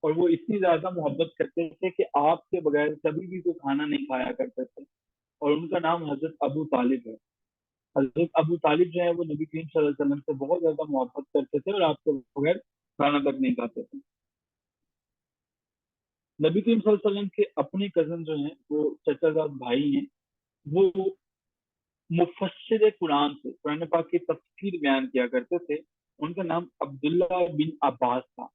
A: और वो इतनी ज्यादा मोहब्बत करते थे कि आपके बगैर कभी भी कोई खाना नहीं खाया करते थे, और उनका नाम हजरत अबू तालिब है। हजरत अबू तालिब जो है वो नबी करीम सल्लल्लाहु अलैहि वसल्लम से बहुत ज्यादा मोहब्बत करते थे, और आपके बगैर खाना तक नहीं खाते थे। नबी करीम सल्लल्लाहु अलैहि वसल्लम के अपने कजन जो हैं वो चचाजाद भाई हैं, वो मुफस्सिर कुरान से कुरान पाक की तफसीर बयान किया करते थे। उनका नाम अब्दुल्ला बिन अब्बास था।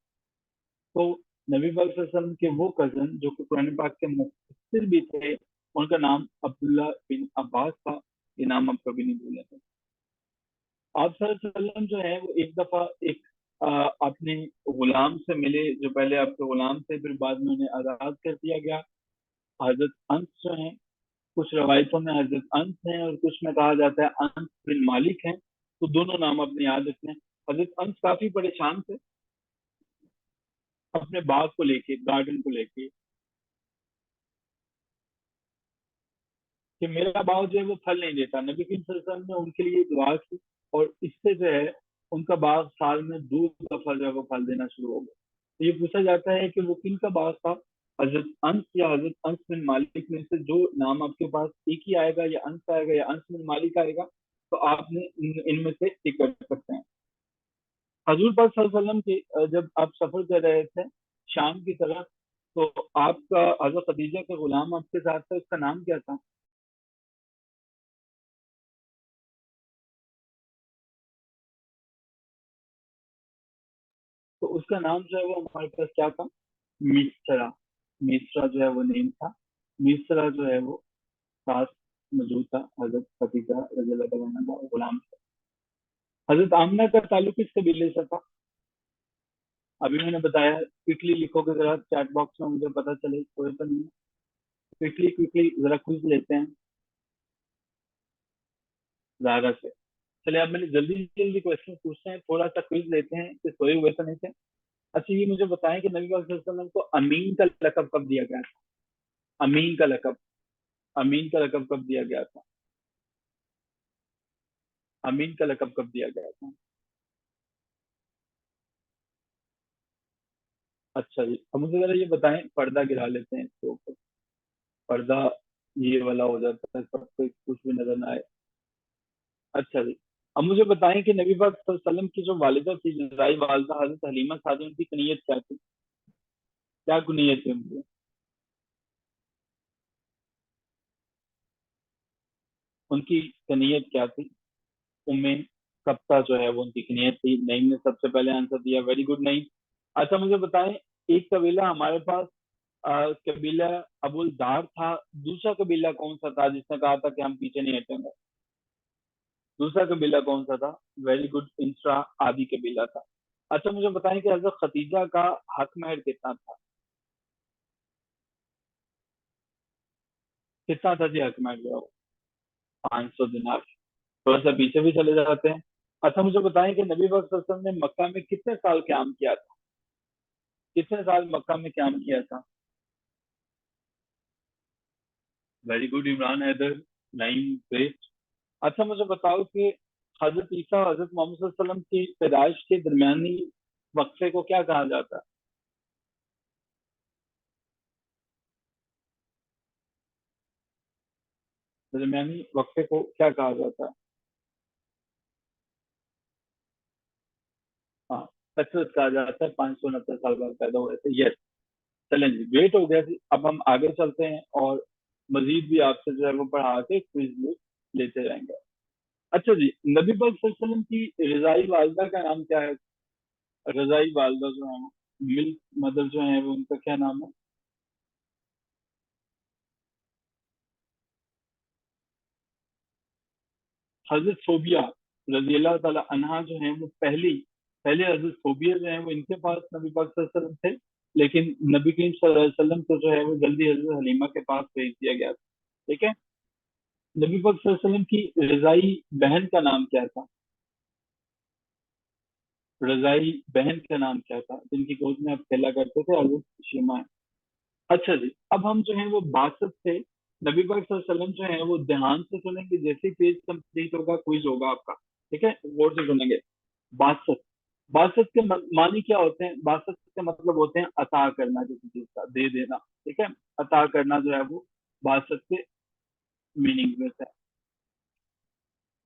A: तो नबी पाक सल्लल्लाहु अलैहि वसल्लम के वो कजन जो कि कुरान पाक के मुफस्सिर भी थे, उनका नाम अब्दुल्ला बिन अब्बास था। ये नाम आप कभी नहीं भूलेंगे। आप सल्लल्लाहु अलैहि वसल्लम जो है वो एक दफा एक अपने गुलाम से मिले, जो पहले आपके गुलाम थे, फिर बाद में उन्हें आजाद कर दिया गया। हजरत अंस जो है, कुछ रवायतों में हजरत अंस हैं और कुछ में कहा जाता है अंस बिन मालिक हैं। तो दोनों नाम अपने याद रखने। हजरत अंस काफी परेशान थे अपने बाग को लेके, गार्डन को लेके, कि मेरा बाग जो है वो फल नहीं देता। नबी करीम सल्लल्लाहु अलैहि वसल्लम ने उनके लिए दुआ की, और इससे जो है उनका बाग साल में 2 दफा जो है वो फल देना शुरू हो गया। तो ये पूछा जाता है कि वो किन का बाग था, हजरत अंस या हजरत अंस बिन मालिक में से जो नाम आपके पास एक ही आएगा, या अंस आएगा या अंस बिन मालिक आएगा, तो आपने इनमें से एक कर सकते हैं। हजूर पाक सल्लल्लाहु अलैहि वसल्लम के जब आप सफर कर रहे थे शाम की तरफ, तो आपका हजरत खदीजा का गुलाम आपके साथ था, उसका नाम क्या था? तो उसका नाम जो है वो हमारे पास क्या था? मिस्रा। मिस्रा जो है वो नेम था। मिस्रा जो है वो साथ मौजूद था हजरत खदीजा रज़ी अल्लाह अन्हा का गुलाम था। हजरत आमना का ताल्लुक किस कबीले से था? अभी मैंने बताया, क्विकली लिखोगे जरा चैट बॉक्स में, मुझे पता चले, कोई तो नहीं। क्विकली क्विकली जरा क्विज लेते हैं ज़ाहरा से। चलिए, अब मैंने जल्दी जल्दी क्वेश्चन पूछते हैं, थोड़ा सा क्विज लेते हैं कि सोए हुए तो नहीं थे। अच्छा, ये मुझे बताएं कि नबी पाक सल्लल्लाहु अलैहि वसल्लम को अमीन का लकब कब दिया गया था? अमीन का लकब, अमीन का लकब कब दिया गया था? अमीन का लकब कब दिया गया था? अच्छा जी, अब मुझे जरा ये बताएं, पर्दा गिरा लेते हैं इसके ऊपर। पर्दा ये वाला हो जाता है, सब कुछ भी नजर ना आए। अच्छा जी, अब मुझे बताएं कि नबी पाक सल्लल्लाहु अलैहि वसल्लम की जो वालिदा थी, रज़ाई वालिदा हजरत हलीमा सादी, उनकी कुनियत क्या थी? क्या कुनियत थी उनकी? उनकी कुनियत क्या थी? उम्मे कप्ता जो है वो उनकी कुनियत थी। नईम ने सबसे पहले आंसर दिया, वेरी गुड नईम। अच्छा, मुझे बताएं, एक कबीला हमारे पास कबीला अबुल दार था, दूसरा कबीला कौन सा था जिसने कहा था कि हम पीछे नहीं हटेंगे? दूसरा कबीला कौन सा था? वेरी गुड, इंस्ट्रा आदि कबीला था। अच्छा, मुझे बताएं कि हजरत खतीजा का हक महर कितना था? कितना था जी हक महर जो है वो? 500 दिनार। थोड़ा सा पीछे भी चले जाते हैं। अच्छा, मुझे बताएं कि नबी पाक सल्लल्लाहु अलैहि वसल्लम ने मक्का में कितने साल क्याम किया था? कितने साल मक्का में क्याम किया था? Very good Imran Haider, nine, great. अच्छा, मुझे बताओ कि हजरत ईसा और हजरत मोहम्मद सल्लल्लाहु अलैहि वसल्लम की पैदाइश के दरमियानी वक्फे को क्या कहा जाता है? दरमियानी वक्फे को क्या कहा जाता है? हाँ, कसरत कहा जाता है, 569 साल बाद पैदा हुए थे, यस। चलें जी, ग्रेट हो गया जी। अब हम आगे चलते हैं और मजीद भी आपसे जो है वो पढ़ा के क्विज लेते रहेंगे। अच्छा जी, नबी पाक सल्लल्लाहु अलैहि वसल्लम की रज़ाई वालदा का नाम क्या है? रज़ाई वालदा जो है, मिल्क मदर जो है वो, उनका क्या नाम है? हजरत सोबिया रजी अल्लाह ताला अन्हा जो है वो पहली, पहले हजरत सोबिया जो है वो इनके पास नबी पाक सल्लल्लाहु अलैहि वसल्लम थे, लेकिन नबी करीम सल्लल्लाहु अलैहि वसल्लम को जो है वो जल्दी हजरत हलीमा के पास भेज दिया गया था। ठीक है। नबी पाक सल्लल्लाहु अलैहि वसल्लम की रजाई बहन का नाम क्या था? रजाई बहन का नाम क्या था जिनकी गोद में आप खेला करते थे? हजरत शीमा है। अच्छा जी, अब हम जो है वो बासत से नबी पाक सल्लल्लाहु अलैहि वसल्लम जो है वो ध्यान से सुनेंगे, जैसे ही पेज कंप्लीट होगा क्विज होगा आपका। ठीक है, गौर से सुनेंगे। बासत, बासत के मानी क्या होते हैं? बासत के मतलब होते हैं अता करना, किसी चीज का दे देना। ठीक है, अता करना जो है वो बासत के मीनिंग में है।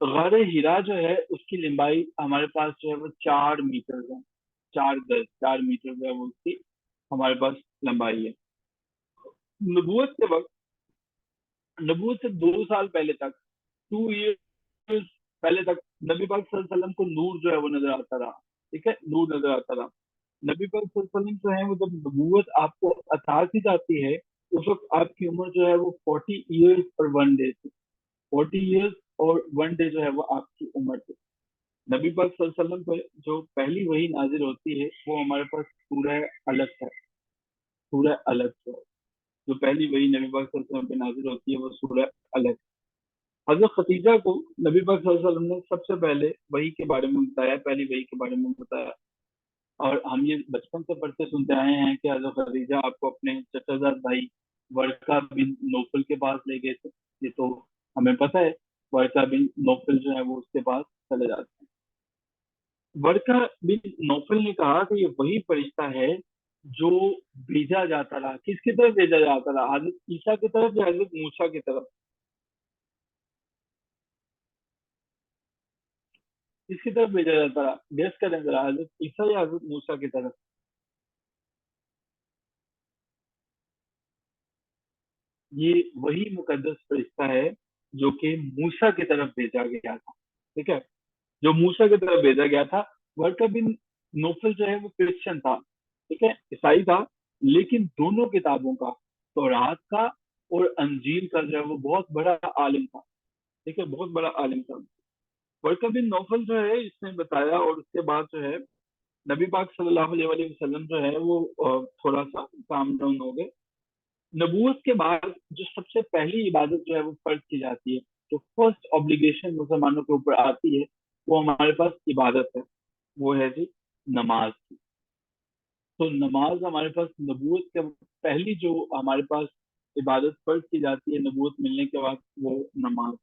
A: तो गारे हिरा जो है उसकी लंबाई हमारे पास जो है वो 4 मीटर है। 4 मीटर जो है वो उसकी हमारे पास लंबाई है। नबूवत के वक्त, नबूवत से 2 साल पहले तक, 2 ईयर्स पहले तक, नबी पाक सल्लल्लाहु अलैहि वसल्लम को नूर जो है वो नजर आता रहा। ठीक है, नूर नजर आता रहा। नबी पाक सल्लल्लाहु अलैहि वसल्लम जो है वो, जब नबूवत आपको अता की जाती है, उस वक्त आपकी उम्र जो है वो 40 ईयर्स और 1 डे थी। 40 ईयर्स और 1 डे जो है वो आपकी उम्र थी। नबी पाक सल्लल्लाहु अलैहि वसल्लम पर जो पहली वही नाजिल होती है वो हमारे पास सूरह अलग है। सूरह अलग है। जो पहली वही नबी पाक सल्लल्लाहु अलैहि वसल्लम पे नाजिल होती है वो सूरह अलग। हजरत खतीजा को नबी पाक सल्लल्लाहु अलैहि वसल्लम ने सबसे पहले वही के बारे में बताया, पहली वही के बारे में बताया। और हम ये बचपन से पढ़ते सुनते आए हैं कि हजरत खदीजा आपको अपने चचाजाद भाई वर्का बिन नौफल के पास ले गए थे। ये तो हमें पता है। वर्का बिन नौफल जो है वो उसके पास चले जाते हैं। वर्का बिन नौफल ने कहा कि ये वही फरिश्ता है जो भेजा जाता रहा। किसकी तरफ भेजा जाता रहा? हजरत ईसा की तरफ या हजरत मूसा की तरफ? किसकी तरफ भेजा जाता रहा? गेस करें जरा, हजरत ईसा या हजरत मूसा की तरफ? ये वही मुकद्दस फरिश्ता है जो कि मूसा की तरफ भेजा गया था। ठीक है, जो मूसा की तरफ भेजा गया था। वर्का बिन नोफल जो है वो क्रिश्चियन था। ठीक है, ईसाई था, लेकिन दोनों किताबों का, तौरात का اور انجیل کا جو ہے وہ بہت بڑا عالم تھا. ٹھیک ہے, بہت بڑا عالم تھا. ورقہ بن نوفل جو ہے اس نے بتایا, اور اس کے بعد جو ہے نبی پاک صلی اللہ علیہ وآلہ وسلم جو ہے وہ تھوڑا سا کام ڈاؤن ہو گئے. نبوت کے بعد جو سب سے پہلی عبادت جو ہے وہ فرض کی جاتی ہے, جو فرسٹ obligation مسلمانوں کے اوپر آتی ہے, وہ ہمارے پاس عبادت ہے, وہ ہے جی نماز کی. تو نماز ہمارے پاس نبوت کے پہلی جو ہمارے پاس عبادت فرض کی جاتی ہے نبوت ملنے کے بعد, وہ نماز.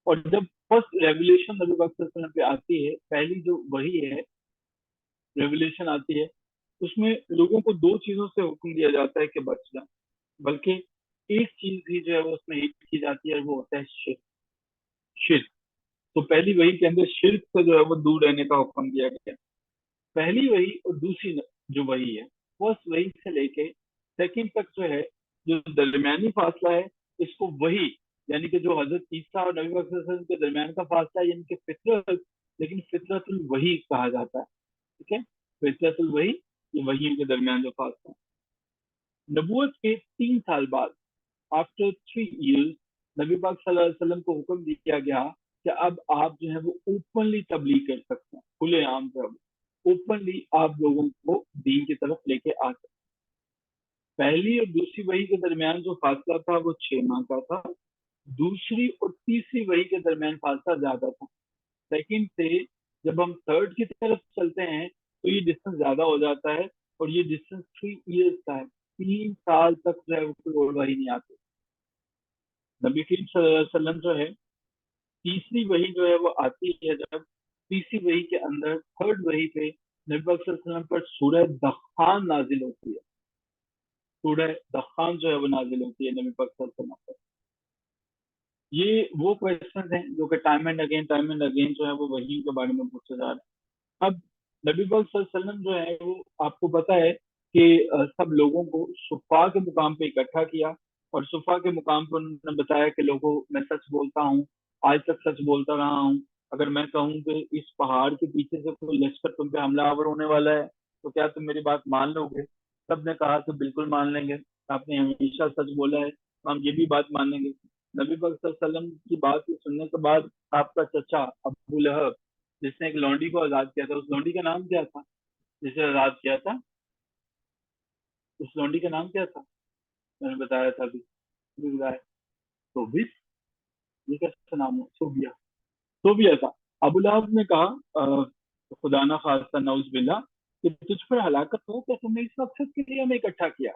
A: اور جب فرسٹ ریولیوشن نبی پاک صلی اللہ علیہ وسلم پہ آتی ہے, پہلی جو وحی ہے, ریولیوشن آتی ہے, اس میں لوگوں کو دو چیزوں سے حکم دیا جاتا ہے کہ بچ جائیں, بلکہ ایک چیز بھی جو ہے وہ اس میں ہٹ کی جاتی ہے, وہ ہوتا ہے شرک. شرک تو پہلی وحی کے اندر شرک سے جو ہے وہ دور رہنے کا حکم دیا گیا. پہلی وحی اور دوسری جو وحی ہے, فرسٹ وحی سے لے کے سیکنڈ تک جو ہے, جو درمیانی فاصلہ ہے, اس کو وحی یعنی کہ جو حضرت عیسیٰ اور نبی صلی اللہ علیہ وسلم کے درمیان کا فاصلہ ہے, یعنی کہ فطرت, لیکن فطرت الوحی کہا جاتا ہے. ٹھیک ہے, فطرت الوحی, یہ وحیوں کے درمیان جو فاصلہ ہے. نبوت کے 3 سال بعد, آفٹر 3 years, نبی پاک صلی اللہ علیہ وسلم کو حکم دیا گیا کہ اب آپ جو ہے وہ اوپنلی تبلیغ کر سکتے ہیں, کھلے عام طور پر اوپنلی آپ لوگوں کو دین کی طرف لے کے آ سکتے. پہلی اور دوسری وحی کے درمیان جو فاصلہ تھا وہ 6 ماہ کا تھا. دوسری اور تیسری وحی کے درمیان فاصلہ زیادہ تھا. سیکنڈ سے جب ہم تھرڈ کی طرف چلتے ہیں تو یہ ڈسٹینس زیادہ ہو جاتا ہے, اور یہ ڈسٹینس 3 years کا ہے. 3 سال تک جو ہے وہ کوئی اور وحی نہیں آتی. نبی کریم صلی اللہ علیہ وسلم جو ہے تیسری وحی جو ہے وہ آتی ہے, جب تیسری وحی کے اندر تھرڈ وحی پہ نبی پاک صلی اللہ علیہ وسلم پر سورہ دخان نازل ہوتی ہے. سورہ دخان جو ہے وہ نازل ہوتی ہے نبی پاک صلی اللہ علیہ وسلم پر. یہ وہ کوشچنز ہیں جو کہ ٹائم اینڈ اگین جو ہے وہ وحی کے بارے میں پوچھے جا رہے ہیں. اب نبی پاک صلی اللہ علیہ وسلم جو ہے وہ آپ کو پتا ہے کہ سب لوگوں کو صفا کے مقام پہ اکٹھا کیا, اور صفا کے مقام پر انہوں نے بتایا کہ لوگوں میں سچ بولتا ہوں, آج تک سچ بولتا رہا ہوں. اگر میں کہوں کہ اس پہاڑ کے پیچھے سے کوئی لشکر تم پہ حملہ آور ہونے والا ہے تو کیا تم میری بات مان لو گے؟ سب نے کہا کہ بالکل مان لیں گے, آپ نے ہمیشہ سچ بولا ہے, ہم یہ بھی بات مان لیں گے. نبی پاک صلی اللہ علیہ وسلم کی بات سننے کے بعد آپ کا چچا ابو لہب, جس نے ایک لونڈی کو آزاد کیا تھا, اس لونڈی کا نام کیا تھا جسے آزاد کیا تھا؟ اس لونڈی کا نام کیا تھا؟ میں نے بتایا تھا ابھی, یہ کیسا نام ہے؟ صوبیہ تھا. ابو لہب نے کہا خدا نہ خواستہ نعوذ باللہ کہ تجھ پر ہلاکت ہو کہ تم نے اس مقصد کے لیے ہمیں اکٹھا کیا.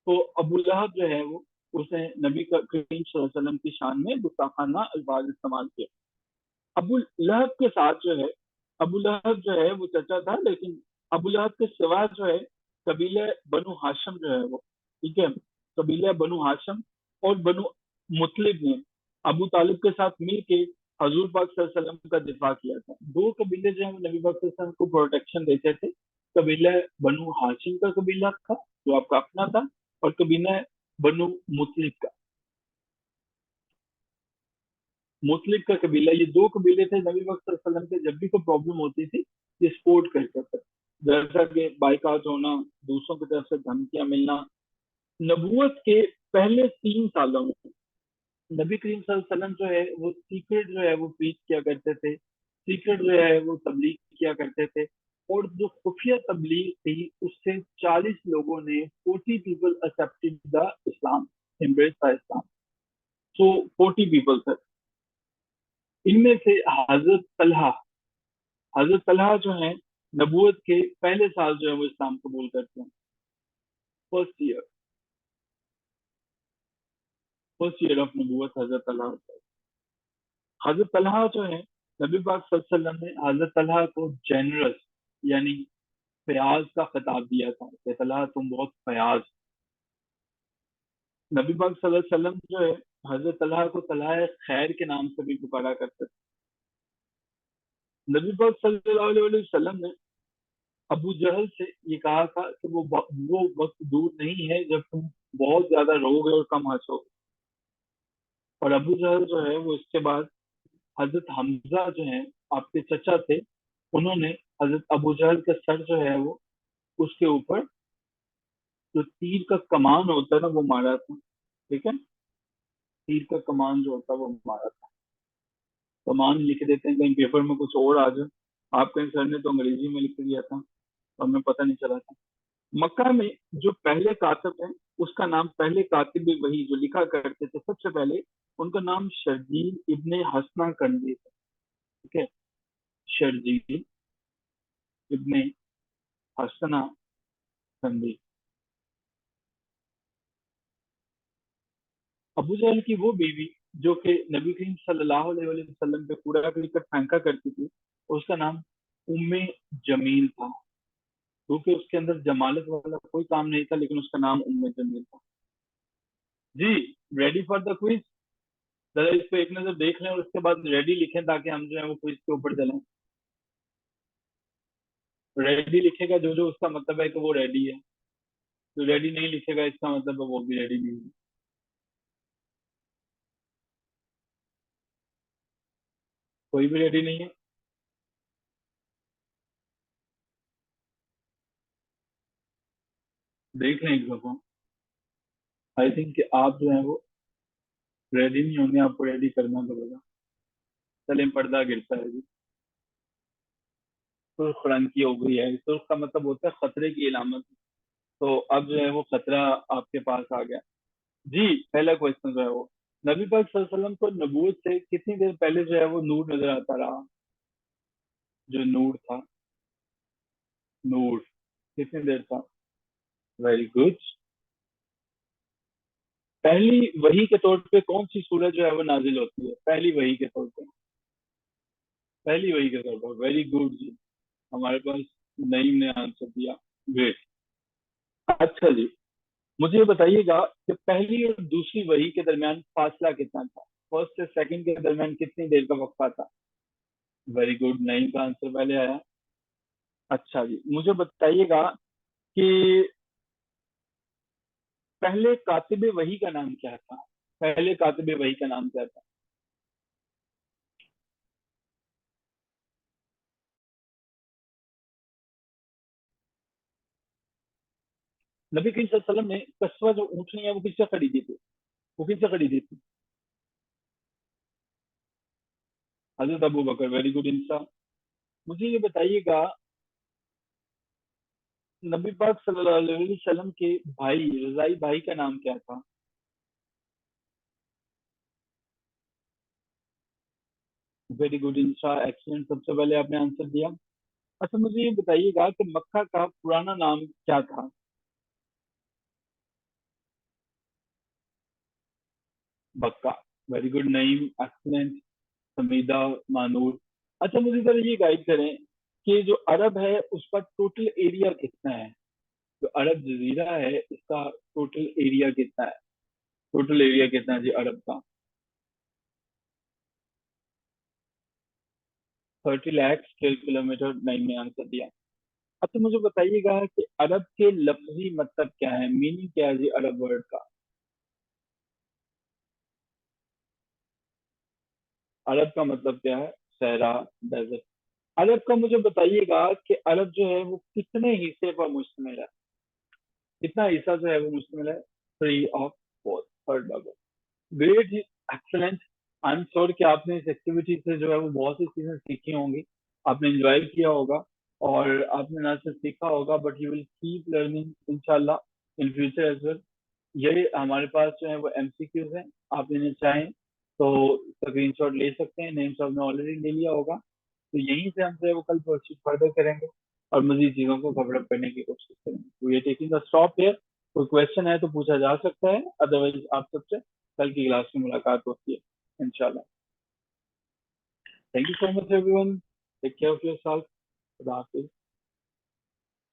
A: تو ابو لہب جو ہے وہ اس نے نبی کریم صلی اللہ علیہ وسلم کی شان میں گستاخانہ الفاظ استعمال کیا. ابو لہب کے ساتھ جو ہے, ابو لہب جو ہے وہ چچا تھا, لیکن ابو لہب کے سوا جو ہے قبیلہ بنو ہاشم جو ہے وہ, ٹھیک ہے, قبیلہ بنو ہاشم اور بنو مطلب نے ابو طالب کے ساتھ مل کے حضور پاک صلی اللہ علیہ وسلم کا دفاع کیا تھا. 2 قبیلے جو ہیں نبی پاک صلی اللہ علیہ وسلم کو پروٹیکشن دیتے تھے. قبیلہ بنو ہاشم کا قبیلہ تھا جو آپ کا اپنا تھا, اور قبیلہ بنو مطلب کا, مطلب کا قبیلہ. یہ 2 قبیلے تھے نبی پاک صلی اللہ علیہ وسلم کے جب بھی کوئی پرابلم ہوتی تھی یہ سپورٹ کرتے تھے, جیسا کہ بائیکاٹ ہونا, دوسروں کی طرف سے دھمکیاں ملنا. نبوت کے پہلے 3 سالوں میں نبی کریم صلی اللہ علیہ وسلم جو ہے وہ سیکرٹ جو ہے وہ پریچ کیا کرتے تھے, سیکرٹ جو ہے وہ تبلیغ کیا کرتے تھے. اور جو خفیہ تبلیغ تھی اس سے 40 لوگوں نے 40 people accepted the Islam, embraced the Islam. So 40 people تھے. ان میں سے حضرت طلحہ جو ہیں نبوت کے پہلے سال جو ہے وہ اسلام قبول کرتے ہیں. فرسٹ ایئر آف نبوت حضرت طلحہ. حضرت طلحہ جو ہے نبی پاک صلی اللہ علیہ وسلم نے حضرت طلحہ کو جنرس یعنی فیاض کا خطاب دیا تھا کہ طلحہ تم بہت فیاض. نبی پاک صلی اللہ علیہ وسلم جو ہے حضرت طلحہ کو طلحہ خیر کے نام سے بھی پکارا کرتے تھے. نبی پاک صلی اللہ علیہ وسلم نے ابو جہل سے یہ کہا تھا کہ وہ وقت دور نہیں ہے جب تم بہت زیادہ رو گے اور کم ہنسو گے. اور ابو جہل جو ہے وہ اس کے بعد حضرت حمزہ جو ہیں آپ کے چچا تھے, انہوں نے حضرت ابو جہل کا سر جو ہے وہ اس کے اوپر جو تیر کا کمان ہوتا ہے نا وہ مارا تھا. ठीक है, तीर का कमान जो होता है वो मारा था। कमान लिख देते हैं, कहीं पेपर में कुछ और आ जाए। आप कहीं सर ने तो अंग्रेजी में लिख दिया था और हमें पता नहीं चला था। मक्का में जो पहले कातिब है उसका नाम, पहले कातिब वही जो लिखा करते थे सबसे पहले, उनका नाम शर्जील इब्ने हसना कंदी था। ठीक है, शर्जील इब्ने हसना कंदी। अबू जहल की वो बीवी जो कि नबी करीम सल्लल्लाहु अलैहि वसल्लम पे कूड़ा करकट फेंका करती थी, उसका नाम उम्मे जमील था, क्योंकि उसके अंदर जमालत वाला कोई काम नहीं था, लेकिन उसका नाम उम्मे जमील था। जी, रेडी फॉर द क्विज? जरा इस पे एक नजर देख लें और उसके बाद रेडी लिखें, ताकि हम जो है वो क्विज के ऊपर चलें। रेडी लिखेगा जो जो, उसका मतलब है कि वो रेडी है। जो रेडी नहीं लिखेगा इसका मतलब है वो भी रेडी नहीं है। कोई भी रेडी नहीं है? देख लें एक दफा। आई थिंक कि आप जो है वो रेडी नहीं होंगे, आपको रेडी करना पड़ेगा। चलें, पर्दा गिरता है जी। सुर्ख रंग की हो गई है, सुर्ख का मतलब होता है खतरे की इलामत। तो अब जो है वो खतरा आपके पास आ गया। जी, पहला क्वेश्चन जो है वो, नबी पाक सल्लल्लाहु अलैहि वसल्लम को नबूवत से कितनी देर पहले जो है वो नूर नजर आता रहा? जो नूर था, नूर कितनी देर था? Very good. पहली वही के तौर पे कौन सी सूरत जो है वो नाजिल होती है, पहली वही के तौर पे? पहली वही के तौर पर, वेरी गुड जी। हमारे पास नईम ने आंसर दिया, ग्रेट। अच्छा जी, मुझे ये बताइएगा कि पहली और दूसरी वही के दरमियान फासला कितना था? फर्स्ट से सेकंड के दरमियान कितनी देर का वक्फा था? वेरी गुड, नईम का आंसर पहले आया। अच्छा जी, मुझे बताइएगा कि पहले कातिबे वही का नाम क्या था? पहले कातिबे वही का नाम क्या था? नबी करीम सल्लल्लाहु अलैहि वसल्लम ने कस्वा जो ऊँटनी है वो किससे खरीदी थी? वो किससे खरीदी थी? हजरत अबू बकर, वेरी गुड इंसान। मुझे ये बताइएगा, नबी पाक सल्लल्लाहु अलैहि वसल्लम के भाई, रजाई भाई का नाम क्या था? वेरी गुड इंसान, एक्सीलेंट, सबसे पहले आपने आंसर दिया। अच्छा, मुझे ये बताइएगा कि मक्का का पुराना नाम क्या था? Bakka, very good Naeem, excellent, Hamida, Manoor. अच्छा, मुझे जरा ये गाइड करें कि जो अरब है उसका टोटल एरिया कितना है? जो अरब जजीरा है इसका टोटल एरिया कितना है? टोटल एरिया कितना है जी अरब का? 30 लाख स्क्वायर किलोमीटर, नाइन ने आंसर दिया। अब तो मुझे बताइएगा कि अरब के लफ्जी मतलब क्या है, मीनिंग क्या है जी अरब वर्ड का? अरब का मतलब क्या है? सहरा, डेजर्ट। अरब का मुझे बताइएगा कि अरब जो है वो कितने हिस्से पर मुश्तमिल है? कितना हिस्सा जो है वो मुश्तमिल है? थ्री ऑफ फोर, थर्ड भाग। Great, excellent. I am sure कि आपने इस एक्टिविटी से जो है वो बहुत सी चीजें सीखी होंगी, आपने एंजॉय किया होगा, और आपने ना सिर्फ सीखा होगा but you will keep learning इंशाल्लाह इन फ्यूचर एज वेल। ये हमारे पास जो है वो एमसीक्यूज हैं, आप इन्हें चाहें तो स्क्रीन शॉट ले सकते हैं, नेम साहब ने ऑलरेडी ले लिया होगा। तो यहीं से हम जो है वो कल प्रोसीड फर्दर करेंगे और मजीद चीज़ों को कवर अप करने की कोशिश करेंगे। तो ये टेकिंग अ स्टॉप हियर। कोई क्वेश्चन है तो पूछा जा सकता है, अदरवाइज आप सबसे कल की क्लास में मुलाकात होती है इंशाल्लाह। Thank you so much everyone, take care of yourself, खुदा हाफिज।